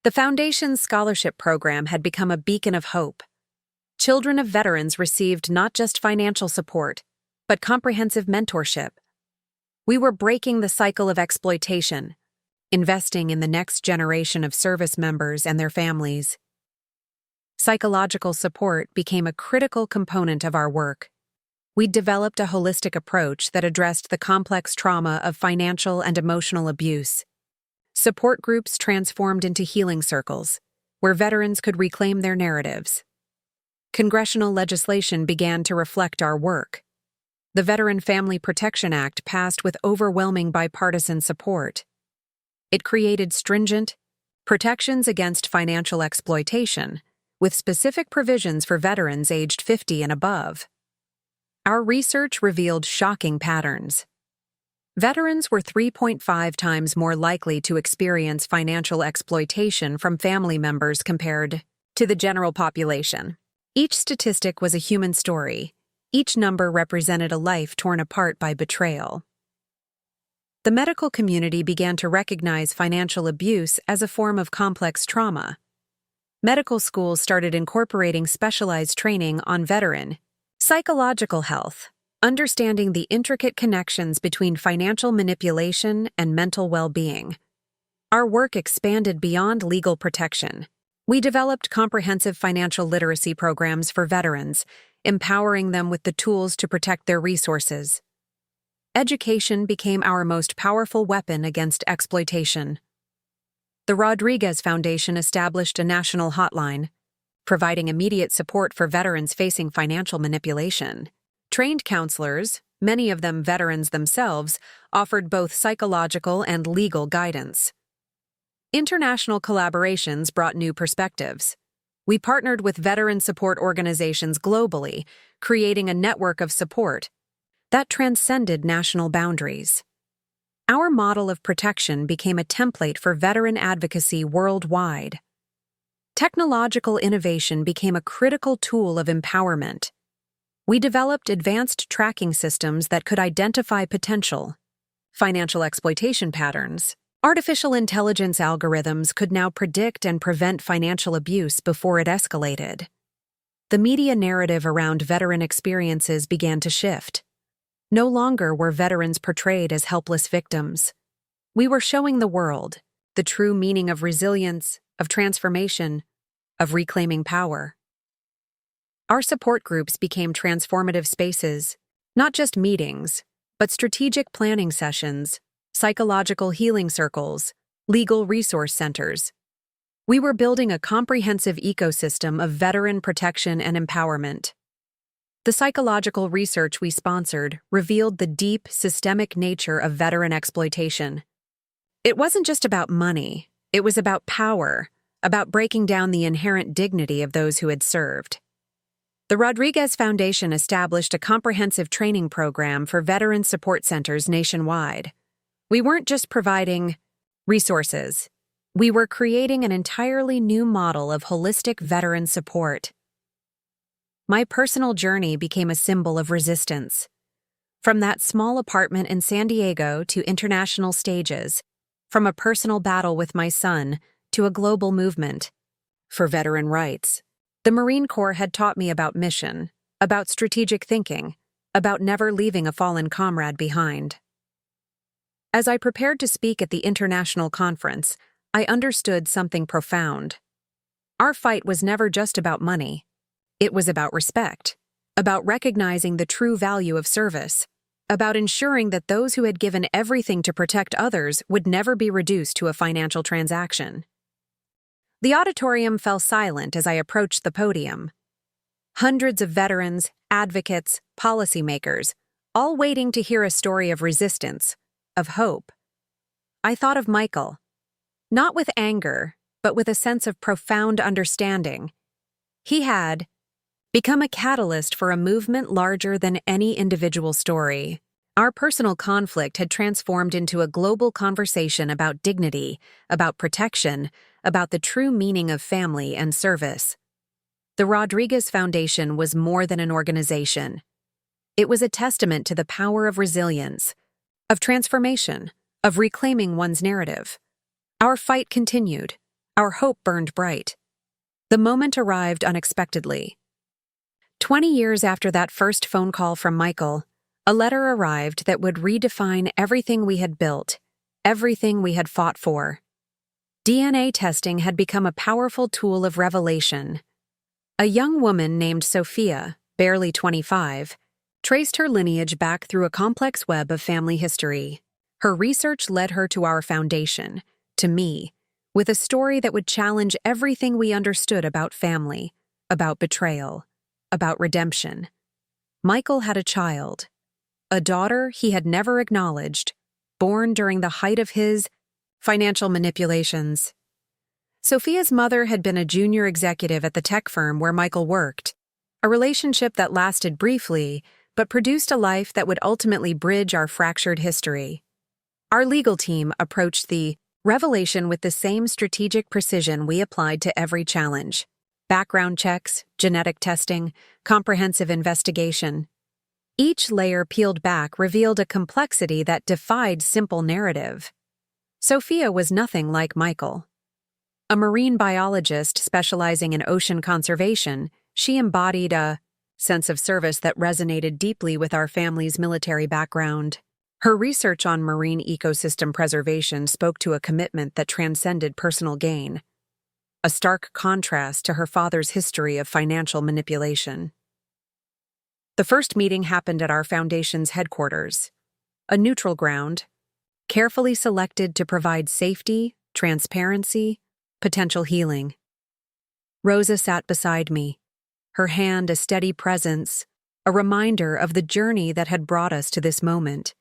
The Foundation's scholarship program had become a beacon of hope. Children of veterans received not just financial support, but comprehensive mentorship. We were breaking the cycle of exploitation, investing in the next generation of service members and their families. Psychological support became a critical component of our work. We developed a holistic approach that addressed the complex trauma of financial and emotional abuse. Support groups transformed into healing circles, where veterans could reclaim their narratives. Congressional legislation began to reflect our work. The Veteran Family Protection Act passed with overwhelming bipartisan support. It created stringent protections against financial exploitation, with specific provisions for veterans aged 50 and above. Our research revealed shocking patterns. Veterans were 3.5 times more likely to experience financial exploitation from family members compared to the general population. Each statistic was a human story. Each number represented a life torn apart by betrayal. The medical community began to recognize financial abuse as a form of complex trauma. Medical schools started incorporating specialized training on veteran psychological health, understanding the intricate connections between financial manipulation and mental well-being. Our work expanded beyond legal protection. We developed comprehensive financial literacy programs for veterans, empowering them with the tools to protect their resources. Education became our most powerful weapon against exploitation. The Rodriguez Foundation established a national hotline, providing immediate support for veterans facing financial manipulation. Trained counselors, many of them veterans themselves, offered both psychological and legal guidance. International collaborations brought new perspectives. We partnered with veteran support organizations globally, creating a network of support that transcended national boundaries. Our model of protection became a template for veteran advocacy worldwide. Technological innovation became a critical tool of empowerment. We developed advanced tracking systems that could identify potential financial exploitation patterns. Artificial intelligence algorithms could now predict and prevent financial abuse before it escalated. The media narrative around veteran experiences began to shift. No longer were veterans portrayed as helpless victims. We were showing the world the true meaning of resilience, of transformation, of reclaiming power. Our support groups became transformative spaces, not just meetings, but strategic planning sessions, psychological healing circles, legal resource centers. We were building a comprehensive ecosystem of veteran protection and empowerment. The psychological research we sponsored revealed the deep, systemic nature of veteran exploitation. It wasn't just about money, it was about power, about breaking down the inherent dignity of those who had served. The Rodriguez Foundation established a comprehensive training program for veteran support centers nationwide. We weren't just providing resources. We were creating an entirely new model of holistic veteran support. My personal journey became a symbol of resistance. From that small apartment in San Diego to international stages, from a personal battle with my son to a global movement for veteran rights. The Marine Corps had taught me about mission, about strategic thinking, about never leaving a fallen comrade behind. As I prepared to speak at the international conference, I understood something profound. Our fight was never just about money. It was about respect, about recognizing the true value of service. about ensuring that those who had given everything to protect others would never be reduced to a financial transaction. The auditorium fell silent as I approached the podium. Hundreds of veterans, advocates, policymakers, all waiting to hear a story of resistance, of hope. I thought of Michael, not with anger, but with a sense of profound understanding. He had become a catalyst for a movement larger than any individual story. Our personal conflict had transformed into a global conversation about dignity, about protection, about the true meaning of family and service. The Rodriguez Foundation was more than an organization. It was a testament to the power of resilience, of transformation, of reclaiming one's narrative. Our fight continued. Our hope burned bright. The moment arrived unexpectedly. 20 years after that first phone call from Michael, a letter arrived that would redefine everything we had built, everything we had fought for. DNA testing had become a powerful tool of revelation. A young woman named Sophia, barely 25, traced her lineage back through a complex web of family history. Her research led her to our foundation, to me, with a story that would challenge everything we understood about family, about betrayal, about redemption. Michael had a child, a daughter he had never acknowledged, born during the height of his financial manipulations. Sophia's mother had been a junior executive at the tech firm where Michael worked, a relationship that lasted briefly but produced a life that would ultimately bridge our fractured history. Our legal team approached the revelation with the same strategic precision we applied to every challenge. Background checks, genetic testing, comprehensive investigation. Each layer peeled back revealed a complexity that defied simple narrative. Sophia was nothing like Michael. A marine biologist specializing in ocean conservation, she embodied a sense of service that resonated deeply with our family's military background. Her research on marine ecosystem preservation spoke to a commitment that transcended personal gain, a stark contrast to her father's history of financial manipulation. The first meeting happened at our foundation's headquarters, a neutral ground, carefully selected to provide safety, transparency, potential healing. Rosa sat beside me, her hand a steady presence, a reminder of the journey that had brought us to this moment.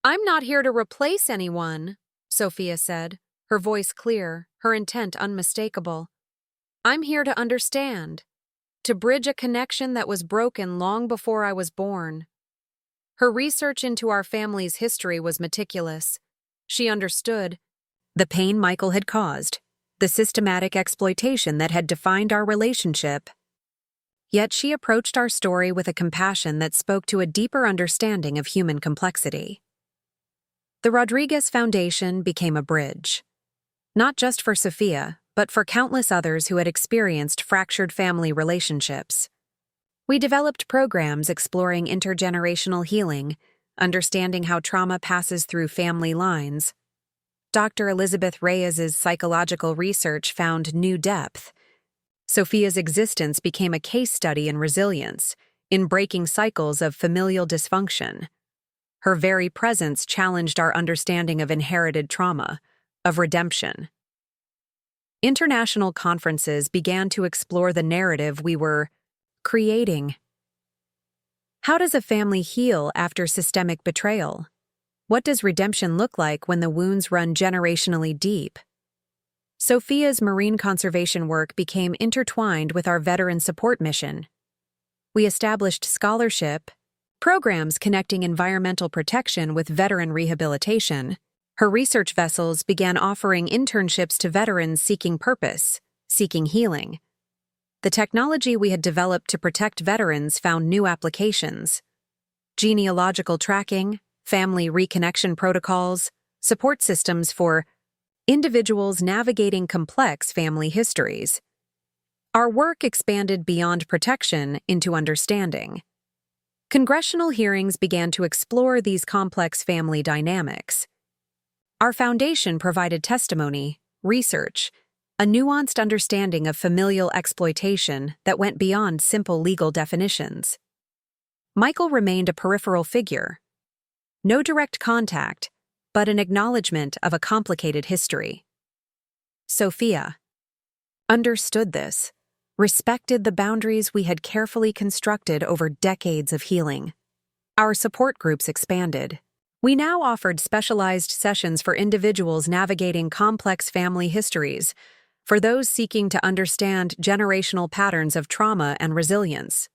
"I'm not here to replace anyone," Sophia said, her voice clear, her intent unmistakable. "I'm here to understand, to bridge a connection that was broken long before I was born." Her research into our family's history was meticulous. She understood the pain Michael had caused, the systematic exploitation that had defined our relationship. Yet she approached our story with a compassion that spoke to a deeper understanding of human complexity. The Rodriguez Foundation became a bridge, not just for Sophia, but for countless others who had experienced fractured family relationships. We developed programs exploring intergenerational healing, understanding how trauma passes through family lines. Dr. Elizabeth Reyes's psychological research found new depth. Sophia's existence became a case study in resilience, in breaking cycles of familial dysfunction. Her very presence challenged our understanding of inherited trauma, of redemption. International conferences began to explore the narrative we were creating. How does a family heal after systemic betrayal? What does redemption look like when the wounds run generationally deep? Sophia's marine conservation work became intertwined with our veteran support mission. We established scholarship programs connecting environmental protection with veteran rehabilitation. Her research vessels began offering internships to veterans seeking purpose, seeking healing. The technology we had developed to protect veterans found new applications. Genealogical tracking, family reconnection protocols, support systems for individuals navigating complex family histories. Our work expanded beyond protection into understanding. Congressional hearings began to explore these complex family dynamics. Our foundation provided testimony, research, a nuanced understanding of familial exploitation that went beyond simple legal definitions. Michael remained a peripheral figure, No direct contact, but an acknowledgement of a complicated history. Sophia understood this, respected the boundaries we had carefully constructed over decades of healing. Our support groups expanded. We now offered specialized sessions for individuals navigating complex family histories, for those seeking to understand generational patterns of trauma and resilience.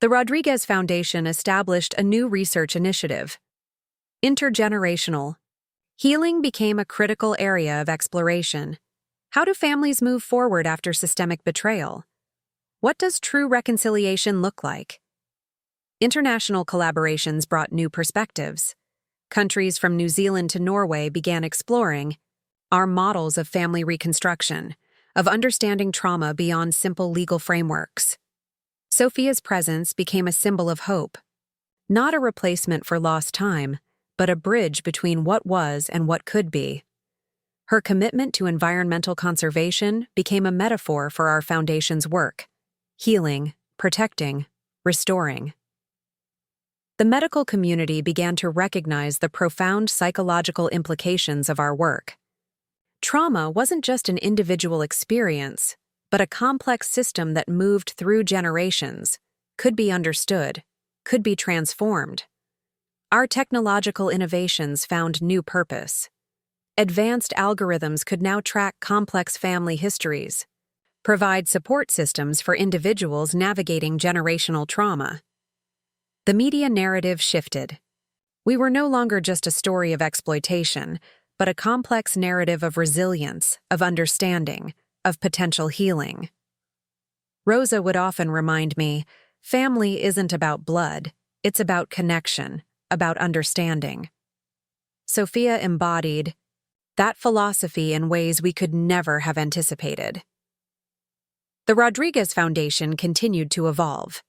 The Rodriguez Foundation established a new research initiative. Intergenerational healing became a critical area of exploration. How do families move forward after systemic betrayal? What does true reconciliation look like? International collaborations brought new perspectives. Countries from New Zealand to Norway began exploring our models of family reconstruction, of understanding trauma beyond simple legal frameworks. Sophia's presence became a symbol of hope, not a replacement for lost time, but a bridge between what was and what could be. Her commitment to environmental conservation became a metaphor for our foundation's work: healing, protecting, restoring. The medical community began to recognize the profound psychological implications of our work. Trauma wasn't just an individual experience, but a complex system that moved through generations, could be understood, could be transformed. Our technological innovations found new purpose. Advanced algorithms could now track complex family histories, provide support systems for individuals navigating generational trauma. The media narrative shifted. We were no longer just a story of exploitation, but a complex narrative of resilience, of understanding, of potential healing. Rosa would often remind me, family isn't about blood, it's about connection, about understanding. Sophia embodied that philosophy in ways we could never have anticipated. The Rodriguez Foundation continued to evolve.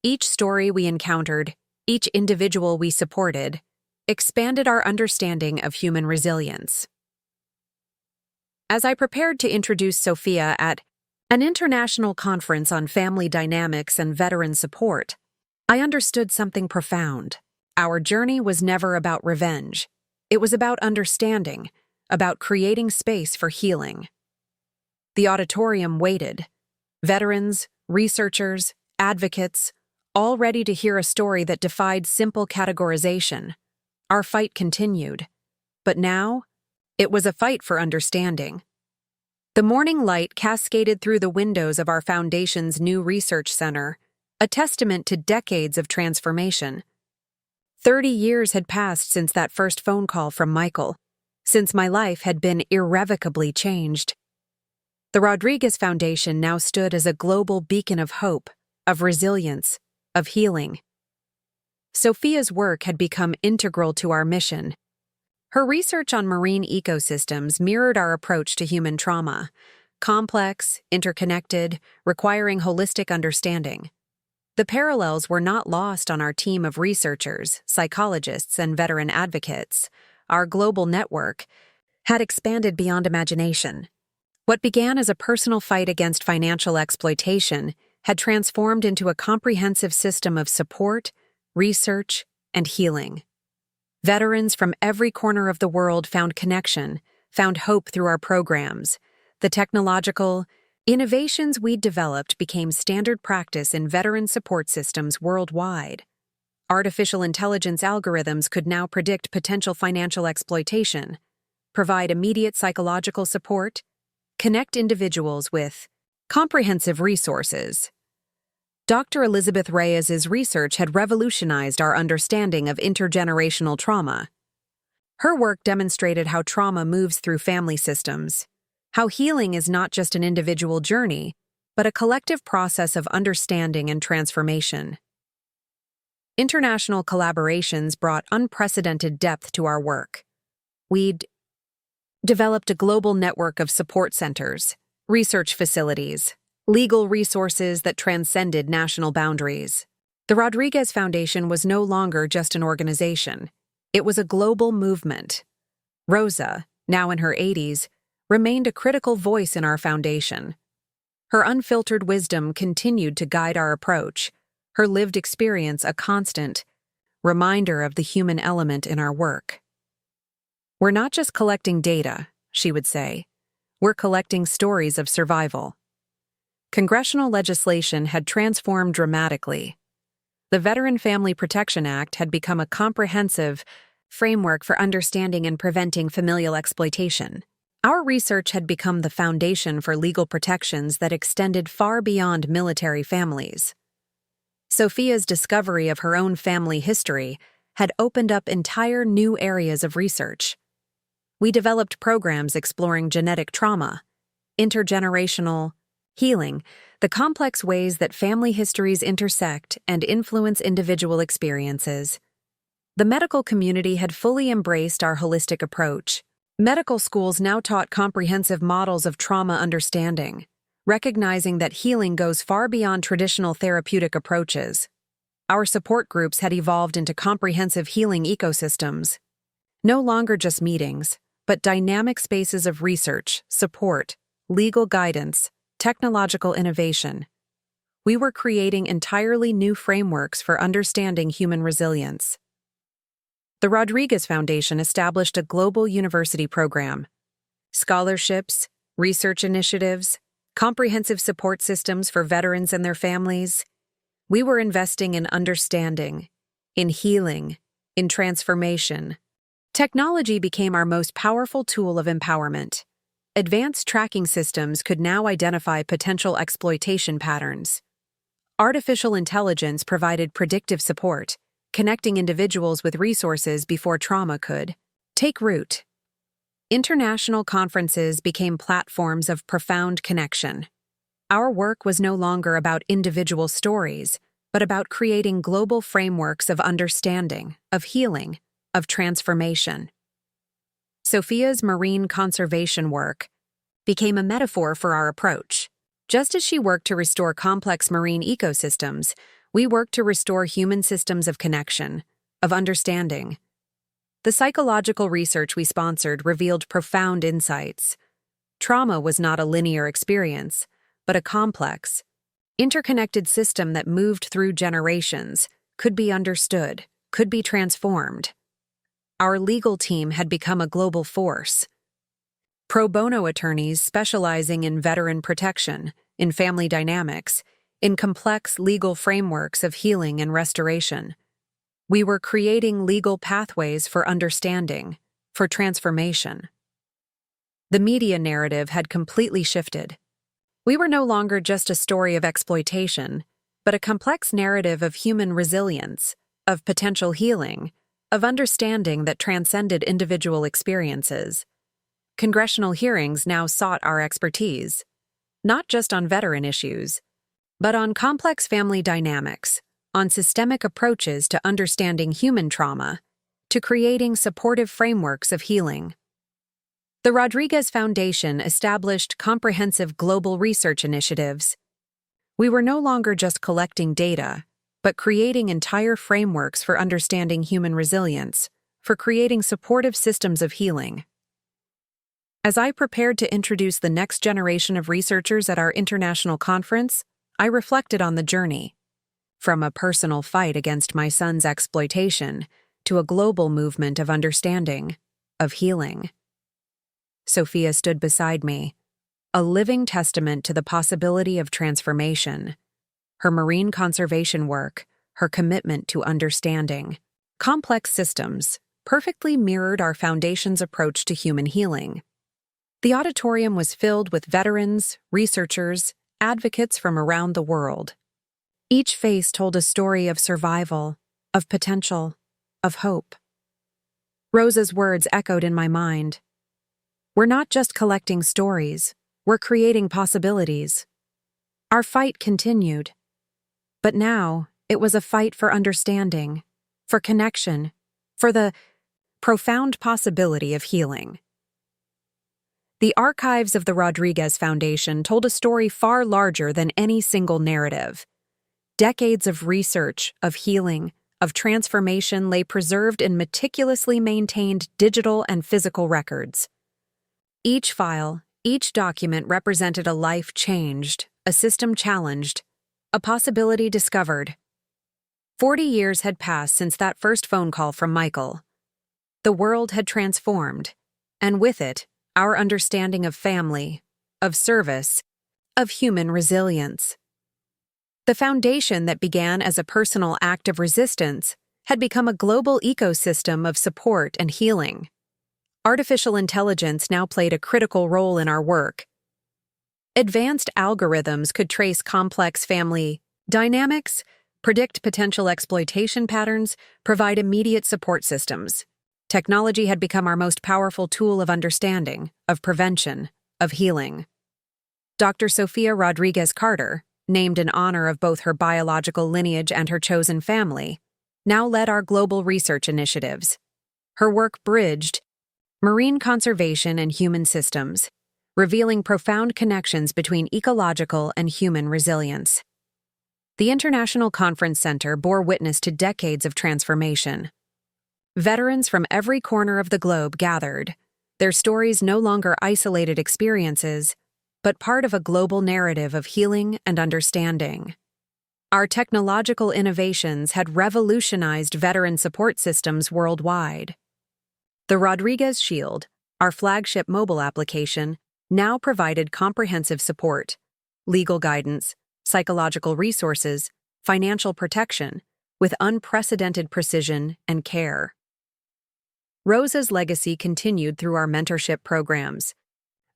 Each story we encountered, each individual we supported, expanded our understanding of human resilience. As I prepared to introduce Sophia at an international conference on family dynamics and veteran support, I understood something profound. Our journey was never about revenge. It was about understanding, about creating space for healing. The auditorium waited. Veterans, researchers, advocates, all ready to hear a story that defied simple categorization. Our fight continued. But now, it was a fight for understanding. The morning light cascaded through the windows of our foundation's new research center, a testament to decades of transformation. 30 years had passed since that first phone call from Michael, since my life had been irrevocably changed. The Rodriguez Foundation now stood as a global beacon of hope, of resilience, of healing. Sophia's work had become integral to our mission. Her research on marine ecosystems mirrored our approach to human trauma: complex, interconnected, requiring holistic understanding. The parallels were not lost on our team of researchers, psychologists, and veteran advocates. Our global network had expanded beyond imagination. What began as a personal fight against financial exploitation had transformed into a comprehensive system of support, research, and healing. Veterans from every corner of the world found connection, found hope through our programs. The technological innovations we'd developed became standard practice in veteran support systems worldwide. Artificial intelligence algorithms could now predict potential financial exploitation, provide immediate psychological support, connect individuals with comprehensive resources. Dr. Elizabeth Reyes's research had revolutionized our understanding of intergenerational trauma. Her work demonstrated how trauma moves through family systems, how healing is not just an individual journey, but a collective process of understanding and transformation. International collaborations brought unprecedented depth to our work. We'd developed a global network of support centers, research facilities, legal resources that transcended national boundaries. The Rodriguez Foundation was no longer just an organization. It was a global movement. Rosa, now in her 80s, remained a critical voice in our foundation. Her unfiltered wisdom continued to guide our approach, her lived experience a constant. reminder of the human element in our work. "We're not just collecting data," she would say. "We're collecting stories of survival." Congressional legislation had transformed dramatically. The Veteran Family Protection Act had become a comprehensive framework for understanding and preventing familial exploitation. Our research had become the foundation for legal protections that extended far beyond military families. Sophia's discovery of her own family history had opened up entire new areas of research. We developed programs exploring genetic trauma, intergenerational healing, the complex ways that family histories intersect and influence individual experiences. The medical community had fully embraced our holistic approach. Medical schools now taught comprehensive models of trauma understanding, recognizing that healing goes far beyond traditional therapeutic approaches. Our support groups had evolved into comprehensive healing ecosystems, no longer just meetings, but dynamic spaces of research, support, legal guidance, technological innovation. We were creating entirely new frameworks for understanding human resilience. The Rodriguez Foundation established a global university program. Scholarships, research initiatives, comprehensive support systems for veterans and their families. We were investing in understanding, in healing, in transformation. Technology became our most powerful tool of empowerment. Advanced tracking systems could now identify potential exploitation patterns. Artificial intelligence provided predictive support, connecting individuals with resources before trauma could take root. International conferences became platforms of profound connection. Our work was no longer about individual stories, but about creating global frameworks of understanding, of healing, of transformation. Sophia's marine conservation work became a metaphor for our approach. Just as she worked to restore complex marine ecosystems, we worked to restore human systems of connection, of understanding. The psychological research we sponsored revealed profound insights. Trauma was not a linear experience, but a complex, interconnected system that moved through generations, could be understood, could be transformed. Our legal team had become a global force. Pro bono attorneys specializing in veteran protection, in family dynamics, in complex legal frameworks of healing and restoration. We were creating legal pathways for understanding, for transformation. The media narrative had completely shifted. We were no longer just a story of exploitation, but a complex narrative of human resilience, of potential healing, of understanding that transcended individual experiences. Congressional hearings now sought our expertise, not just on veteran issues, but on complex family dynamics, on systemic approaches to understanding human trauma, to creating supportive frameworks of healing. The Rodriguez Foundation established comprehensive global research initiatives. We were no longer just collecting data, but creating entire frameworks for understanding human resilience, for creating supportive systems of healing. As I prepared to introduce the next generation of researchers at our international conference, I reflected on the journey. From a personal fight against my son's exploitation to a global movement of understanding, of healing. Sophia stood beside me, a living testament to the possibility of transformation. Her marine conservation work, her commitment to understanding complex systems, perfectly mirrored our foundation's approach to human healing. The auditorium was filled with veterans, researchers, advocates from around the world. Each face told a story of survival, of potential, of hope. Rosa's words echoed in my mind. We're not just collecting stories, we're creating possibilities. Our fight continued. But now, it was a fight for understanding, for connection, for the profound possibility of healing. The archives of the Rodriguez Foundation told a story far larger than any single narrative. Decades of research, of healing, of transformation lay preserved in meticulously maintained digital and physical records. Each file, each document represented a life changed, a system challenged, a possibility discovered. 40 years had passed since that first phone call from Michael. The world had transformed, and with it, our understanding of family, of service, of human resilience. The foundation that began as a personal act of resistance had become a global ecosystem of support and healing. Artificial intelligence now played a critical role in our work. Advanced algorithms could trace complex family dynamics, predict potential exploitation patterns, provide immediate support systems. Technology had become our most powerful tool of understanding, of prevention, of healing. Dr. Sofia Rodriguez Carter, named in honor of both her biological lineage and her chosen family, now led our global research initiatives. Her work bridged marine conservation and human systems, revealing profound connections between ecological and human resilience. The International Conference Center bore witness to decades of transformation. Veterans from every corner of the globe gathered, their stories no longer isolated experiences, but part of a global narrative of healing and understanding. Our technological innovations had revolutionized veteran support systems worldwide. The Rodriguez Shield, our flagship mobile application, now provided comprehensive support, legal guidance, psychological resources, financial protection, with unprecedented precision and care. Rosa's legacy continued through our mentorship programs.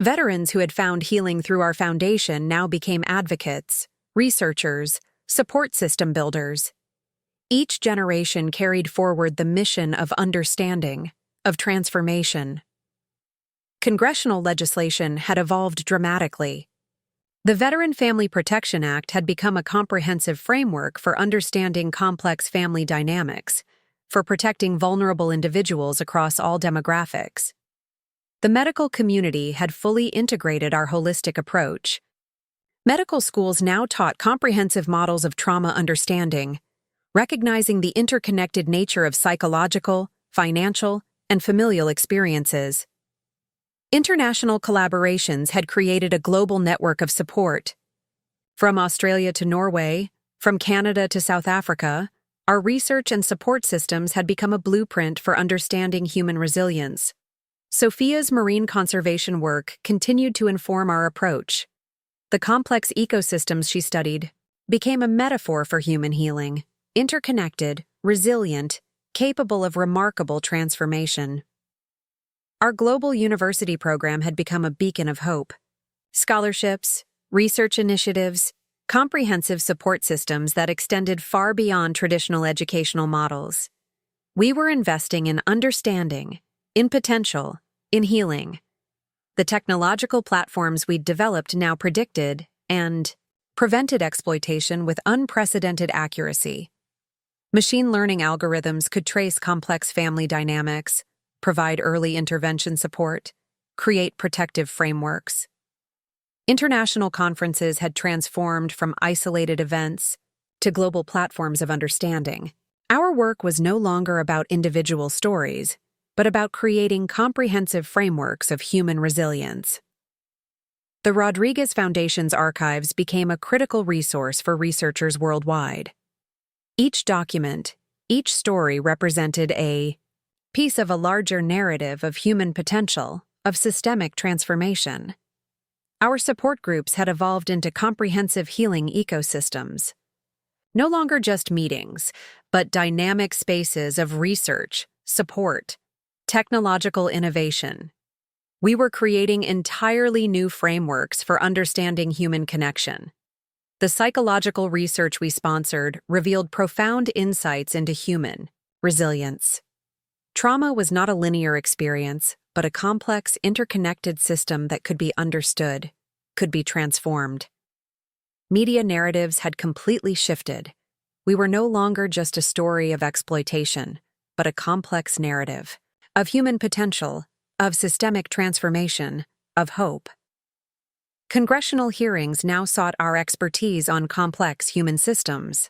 Veterans who had found healing through our foundation now became advocates, researchers, support system builders. Each generation carried forward the mission of understanding, of transformation. Congressional legislation had evolved dramatically. The Veteran Family Protection Act had become a comprehensive framework for understanding complex family dynamics, for protecting vulnerable individuals across all demographics. The medical community had fully integrated our holistic approach. Medical schools now taught comprehensive models of trauma understanding, recognizing the interconnected nature of psychological, financial, and familial experiences. International collaborations had created a global network of support. From Australia to Norway, from Canada to South Africa, our research and support systems had become a blueprint for understanding human resilience. Sofia's marine conservation work continued to inform our approach. The complex ecosystems she studied became a metaphor for human healing, interconnected, resilient, capable of remarkable transformation. Our global university program had become a beacon of hope. Scholarships, research initiatives, comprehensive support systems that extended far beyond traditional educational models. We were investing in understanding, in potential, in healing. The technological platforms we'd developed now predicted and prevented exploitation with unprecedented accuracy. Machine learning algorithms could trace complex family dynamics, provide early intervention support, create protective frameworks. International conferences had transformed from isolated events to global platforms of understanding. Our work was no longer about individual stories, but about creating comprehensive frameworks of human resilience. The Rodriguez Foundation's archives became a critical resource for researchers worldwide. Each document, each story represented a piece of a larger narrative of human potential, of systemic transformation. Our support groups had evolved into comprehensive healing ecosystems. No longer just meetings, but dynamic spaces of research, support, technological innovation. We were creating entirely new frameworks for understanding human connection. The psychological research we sponsored revealed profound insights into human resilience. Trauma was not a linear experience, but a complex, interconnected system that could be understood, could be transformed. Media narratives had completely shifted. We were no longer just a story of exploitation, but a complex narrative of human potential, of systemic transformation, of hope. Congressional hearings now sought our expertise on complex human systems.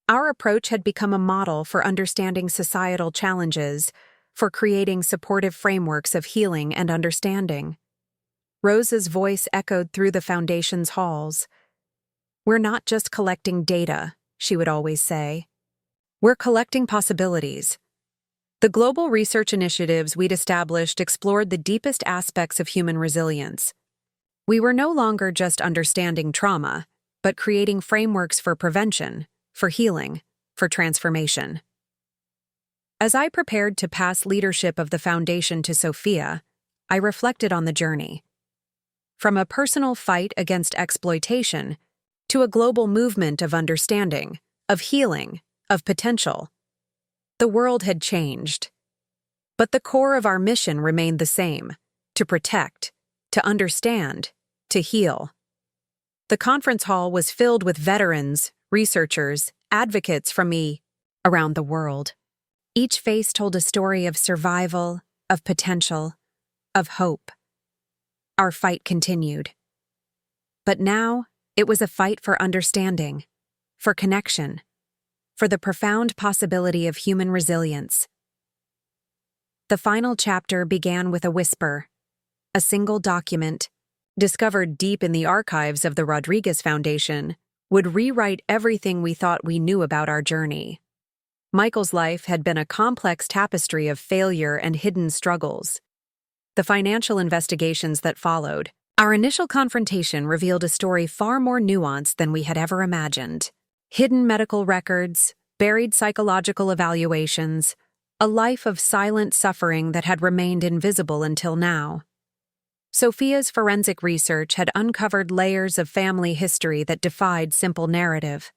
Our approach had become a model for understanding societal challenges, for creating supportive frameworks of healing and understanding. Rosa's voice echoed through the Foundation's halls. "We're not just collecting data," she would always say. We're collecting possibilities. The global research initiatives we'd established explored the deepest aspects of human resilience. We were no longer just understanding trauma, but creating frameworks for prevention, for healing, for transformation. As I prepared to pass leadership of the foundation to Sophia, I reflected on the journey. From a personal fight against exploitation to a global movement of understanding, of healing, of potential, the world had changed. But the core of our mission remained the same: to protect, to understand, to heal. The conference hall was filled with veterans, researchers, advocates from around the world. Each face told a story of survival, of potential, of hope. Our fight continued. But now, it was a fight for understanding, for connection, for the profound possibility of human resilience. The final chapter began with a whisper, a single document, discovered deep in the archives of the Rodriguez Foundation, would rewrite everything we thought we knew about our journey. Michael's life had been a complex tapestry of failure and hidden struggles. The financial investigations that followed, our initial confrontation revealed a story far more nuanced than we had ever imagined. Hidden medical records, buried psychological evaluations, a life of silent suffering that had remained invisible until now. Sophia's forensic research had uncovered layers of family history that defied simple narrative.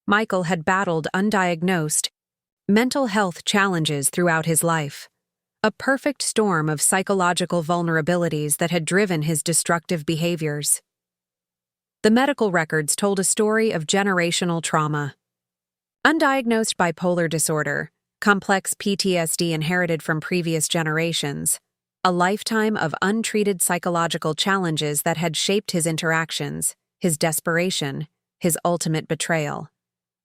Michael had battled undiagnosed mental health challenges throughout his life, a perfect storm of psychological vulnerabilities that had driven his destructive behaviors. The medical records told a story of generational trauma. Undiagnosed bipolar disorder, complex PTSD inherited from previous generations, a lifetime of untreated psychological challenges that had shaped his interactions, his desperation, his ultimate betrayal.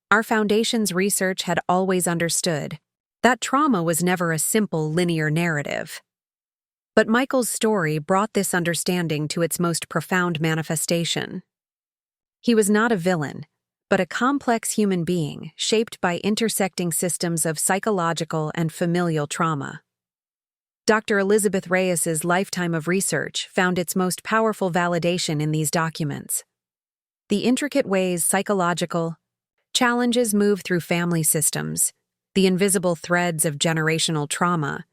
Our foundation's research had always understood that trauma was never a simple linear narrative. But Michael's story brought this understanding to its most profound manifestation. He was not a villain, but a complex human being shaped by intersecting systems of psychological and familial trauma. Dr. Elizabeth Reyes's lifetime of research found its most powerful validation in these documents. The intricate ways psychological challenges move through family systems, the invisible threads of generational trauma,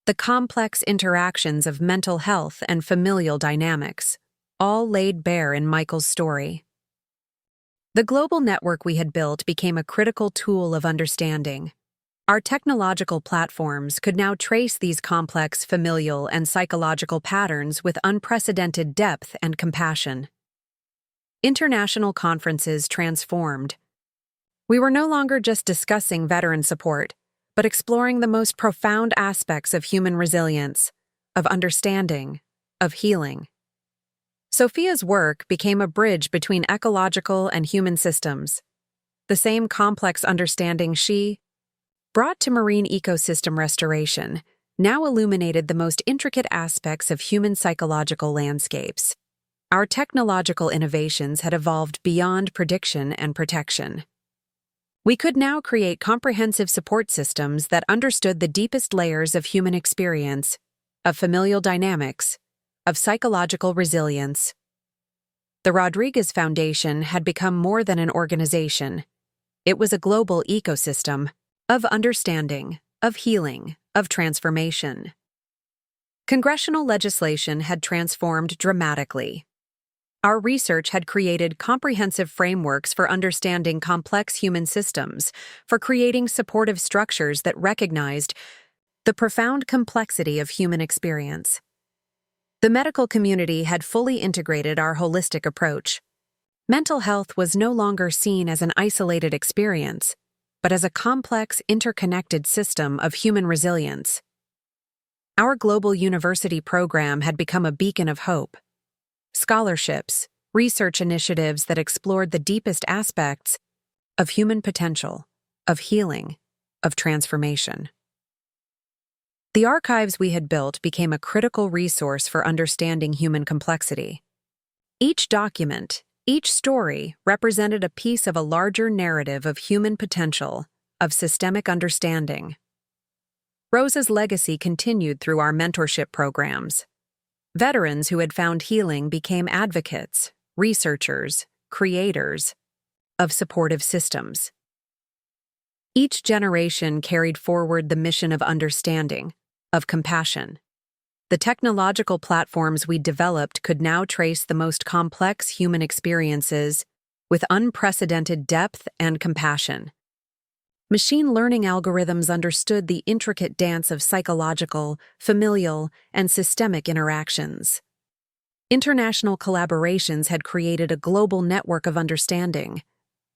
the complex interactions of mental health and familial dynamics, all laid bare in Michael's story. The global network we had built became a critical tool of understanding. Our technological platforms could now trace these complex familial and psychological patterns with unprecedented depth and compassion. International conferences transformed. We were no longer just discussing veteran support, but exploring the most profound aspects of human resilience, of understanding, of healing. Sophia's work became a bridge between ecological and human systems. The same complex understanding she brought to marine ecosystem restoration now illuminated the most intricate aspects of human psychological landscapes. Our technological innovations had evolved beyond prediction and protection. We could now create comprehensive support systems that understood the deepest layers of human experience, of familial dynamics, of psychological resilience. The Rodriguez Foundation had become more than an organization. It was a global ecosystem of understanding, of healing, of transformation. Congressional legislation had transformed dramatically. Our research had created comprehensive frameworks for understanding complex human systems, for creating supportive structures that recognized the profound complexity of human experience. The medical community had fully integrated our holistic approach. Mental health was no longer seen as an isolated experience, but as a complex, interconnected system of human resilience. Our global university program had become a beacon of hope. Scholarships, research initiatives that explored the deepest aspects of human potential, of healing, of transformation. The archives we had built became a critical resource for understanding human complexity. Each document, each story represented a piece of a larger narrative of human potential, of systemic understanding. Rosa's legacy continued through our mentorship programs. Veterans who had found healing became advocates, researchers, creators of supportive systems. Each generation carried forward the mission of understanding, of compassion. The technological platforms we developed could now trace the most complex human experiences with unprecedented depth and compassion. Machine learning algorithms understood the intricate dance of psychological, familial, and systemic interactions. International collaborations had created a global network of understanding,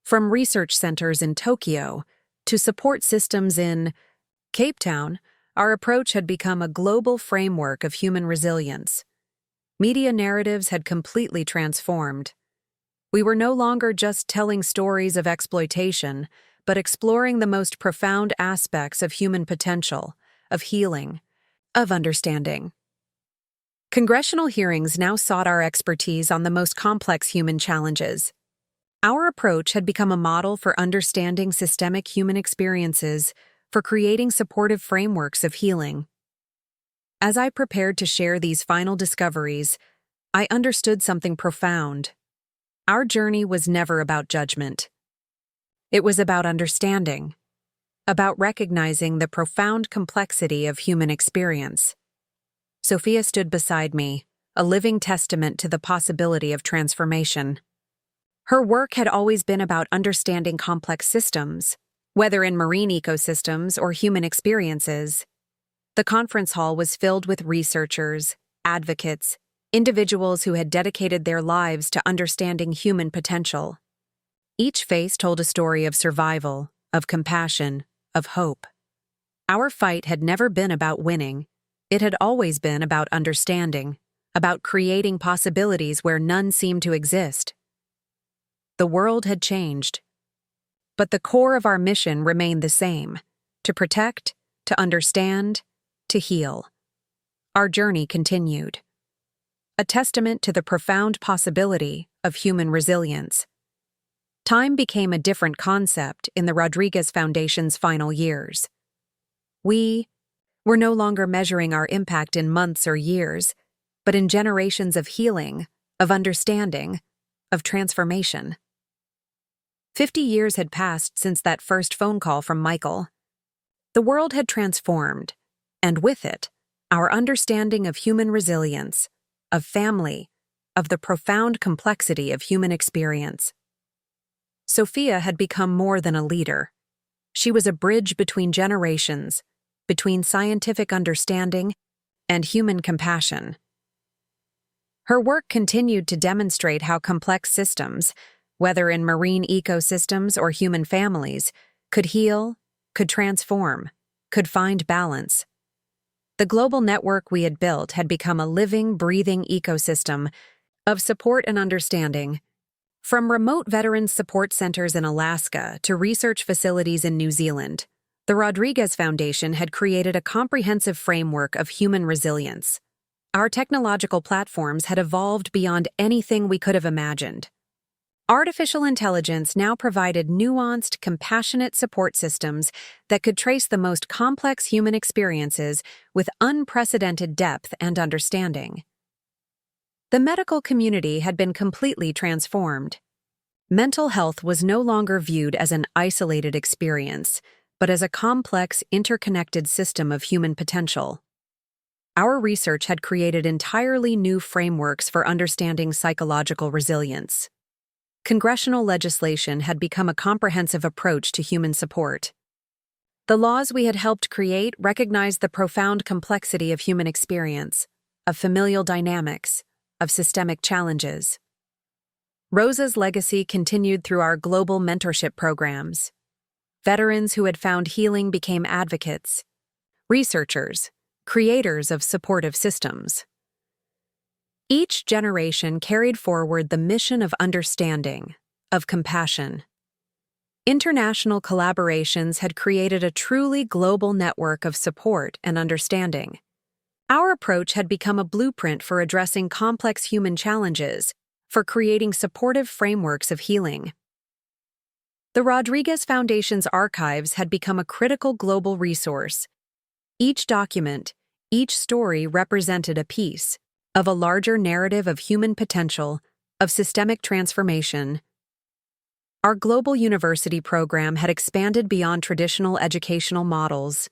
from research centers in Tokyo to support systems in Cape Town. Our approach had become a global framework of human resilience. Media narratives had completely transformed. We were no longer just telling stories of exploitation, but exploring the most profound aspects of human potential, of healing, of understanding. Congressional hearings now sought our expertise on the most complex human challenges. Our approach had become a model for understanding systemic human experiences, for creating supportive frameworks of healing. As I prepared to share these final discoveries, I understood something profound. Our journey was never about judgment. It was about understanding, about recognizing the profound complexity of human experience. Sophia stood beside me, a living testament to the possibility of transformation. Her work had always been about understanding complex systems, whether in marine ecosystems or human experiences. The conference hall was filled with researchers, advocates, individuals who had dedicated their lives to understanding human potential. Each face told a story of survival, of compassion, of hope. Our fight had never been about winning. It had always been about understanding, about creating possibilities where none seemed to exist. The world had changed, but the core of our mission remained the same: to protect, to understand, to heal. Our journey continued. A testament to the profound possibility of human resilience. Time became a different concept in the Rodriguez Foundation's final years. We were no longer measuring our impact in months or years, but in generations of healing, of understanding, of transformation. 50 years had passed since that first phone call from Michael. The world had transformed, and with it, our understanding of human resilience, of family, of the profound complexity of human experience. Sophia had become more than a leader. She was a bridge between generations, between scientific understanding and human compassion. Her work continued to demonstrate how complex systems, whether in marine ecosystems or human families, could heal, could transform, could find balance. The global network we had built had become a living, breathing ecosystem of support and understanding. From remote veterans support centers in Alaska to research facilities in New Zealand, the Rodriguez Foundation had created a comprehensive framework of human resilience. Our technological platforms had evolved beyond anything we could have imagined. Artificial intelligence now provided nuanced, compassionate support systems that could trace the most complex human experiences with unprecedented depth and understanding. The medical community had been completely transformed. Mental health was no longer viewed as an isolated experience, but as a complex, interconnected system of human potential. Our research had created entirely new frameworks for understanding psychological resilience. Congressional legislation had become a comprehensive approach to human support. The laws we had helped create recognized the profound complexity of human experience, of familial dynamics, of systemic challenges. Rosa's legacy continued through our global mentorship programs. Veterans who had found healing became advocates, researchers, creators of supportive systems. Each generation carried forward the mission of understanding, of compassion. International collaborations had created a truly global network of support and understanding. Our approach had become a blueprint for addressing complex human challenges, for creating supportive frameworks of healing. The Rodriguez Foundation's archives had become a critical global resource. Each document, each story represented a piece of a larger narrative of human potential, of systemic transformation. Our global university program had expanded beyond traditional educational models.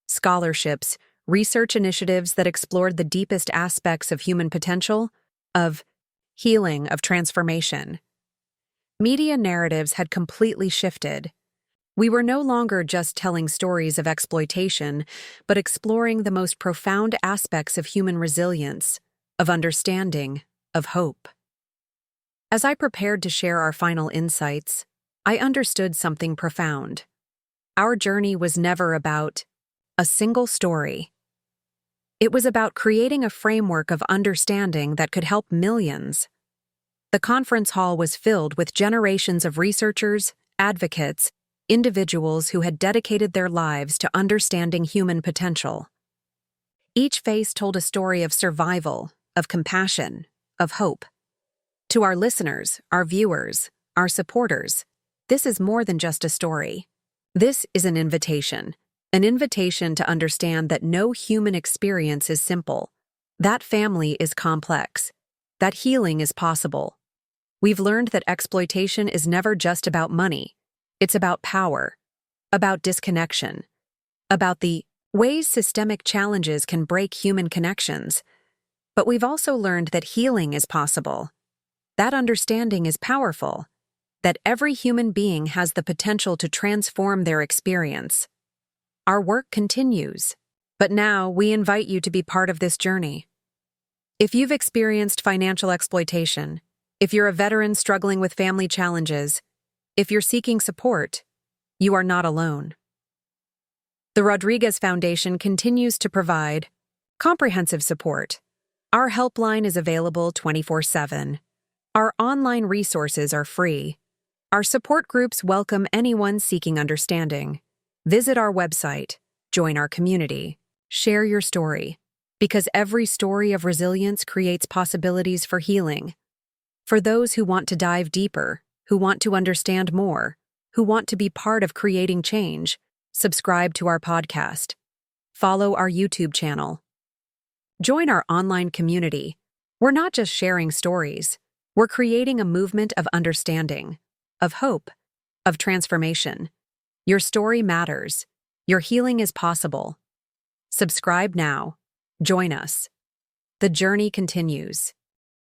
Scholarships, research initiatives that explored the deepest aspects of human potential, of healing, of transformation. Media narratives had completely shifted. We were no longer just telling stories of exploitation, but exploring the most profound aspects of human resilience, of understanding, of hope. As I prepared to share our final insights, I understood something profound. Our journey was never about a single story. It was about creating a framework of understanding that could help millions. The conference hall was filled with generations of researchers, advocates, individuals who had dedicated their lives to understanding human potential. Each face told a story of survival, of compassion, of hope. To our listeners, our viewers, our supporters, this is more than just a story. This is an invitation to understand that no human experience is simple, that family is complex, that healing is possible. We've learned that exploitation is never just about money. It's about power, about disconnection, about the ways systemic challenges can break human connections. But we've also learned that healing is possible. That understanding is powerful, that every human being has the potential to transform their experience. Our work continues, but now we invite you to be part of this journey. If you've experienced financial exploitation, if you're a veteran struggling with family challenges, if you're seeking support, you are not alone. The Rodriguez Foundation continues to provide comprehensive support. Our helpline is available 24/7. Our online resources are free. Our support groups welcome anyone seeking understanding. Visit our website, join our community, share your story, because every story of resilience creates possibilities for healing. For those who want to dive deeper, who want to understand more, who want to be part of creating change, subscribe to our podcast. Follow our YouTube channel. Join our online community. We're not just sharing stories. We're creating a movement of understanding, of hope, of transformation. Your story matters. Your healing is possible. Subscribe now. Join us. The journey continues.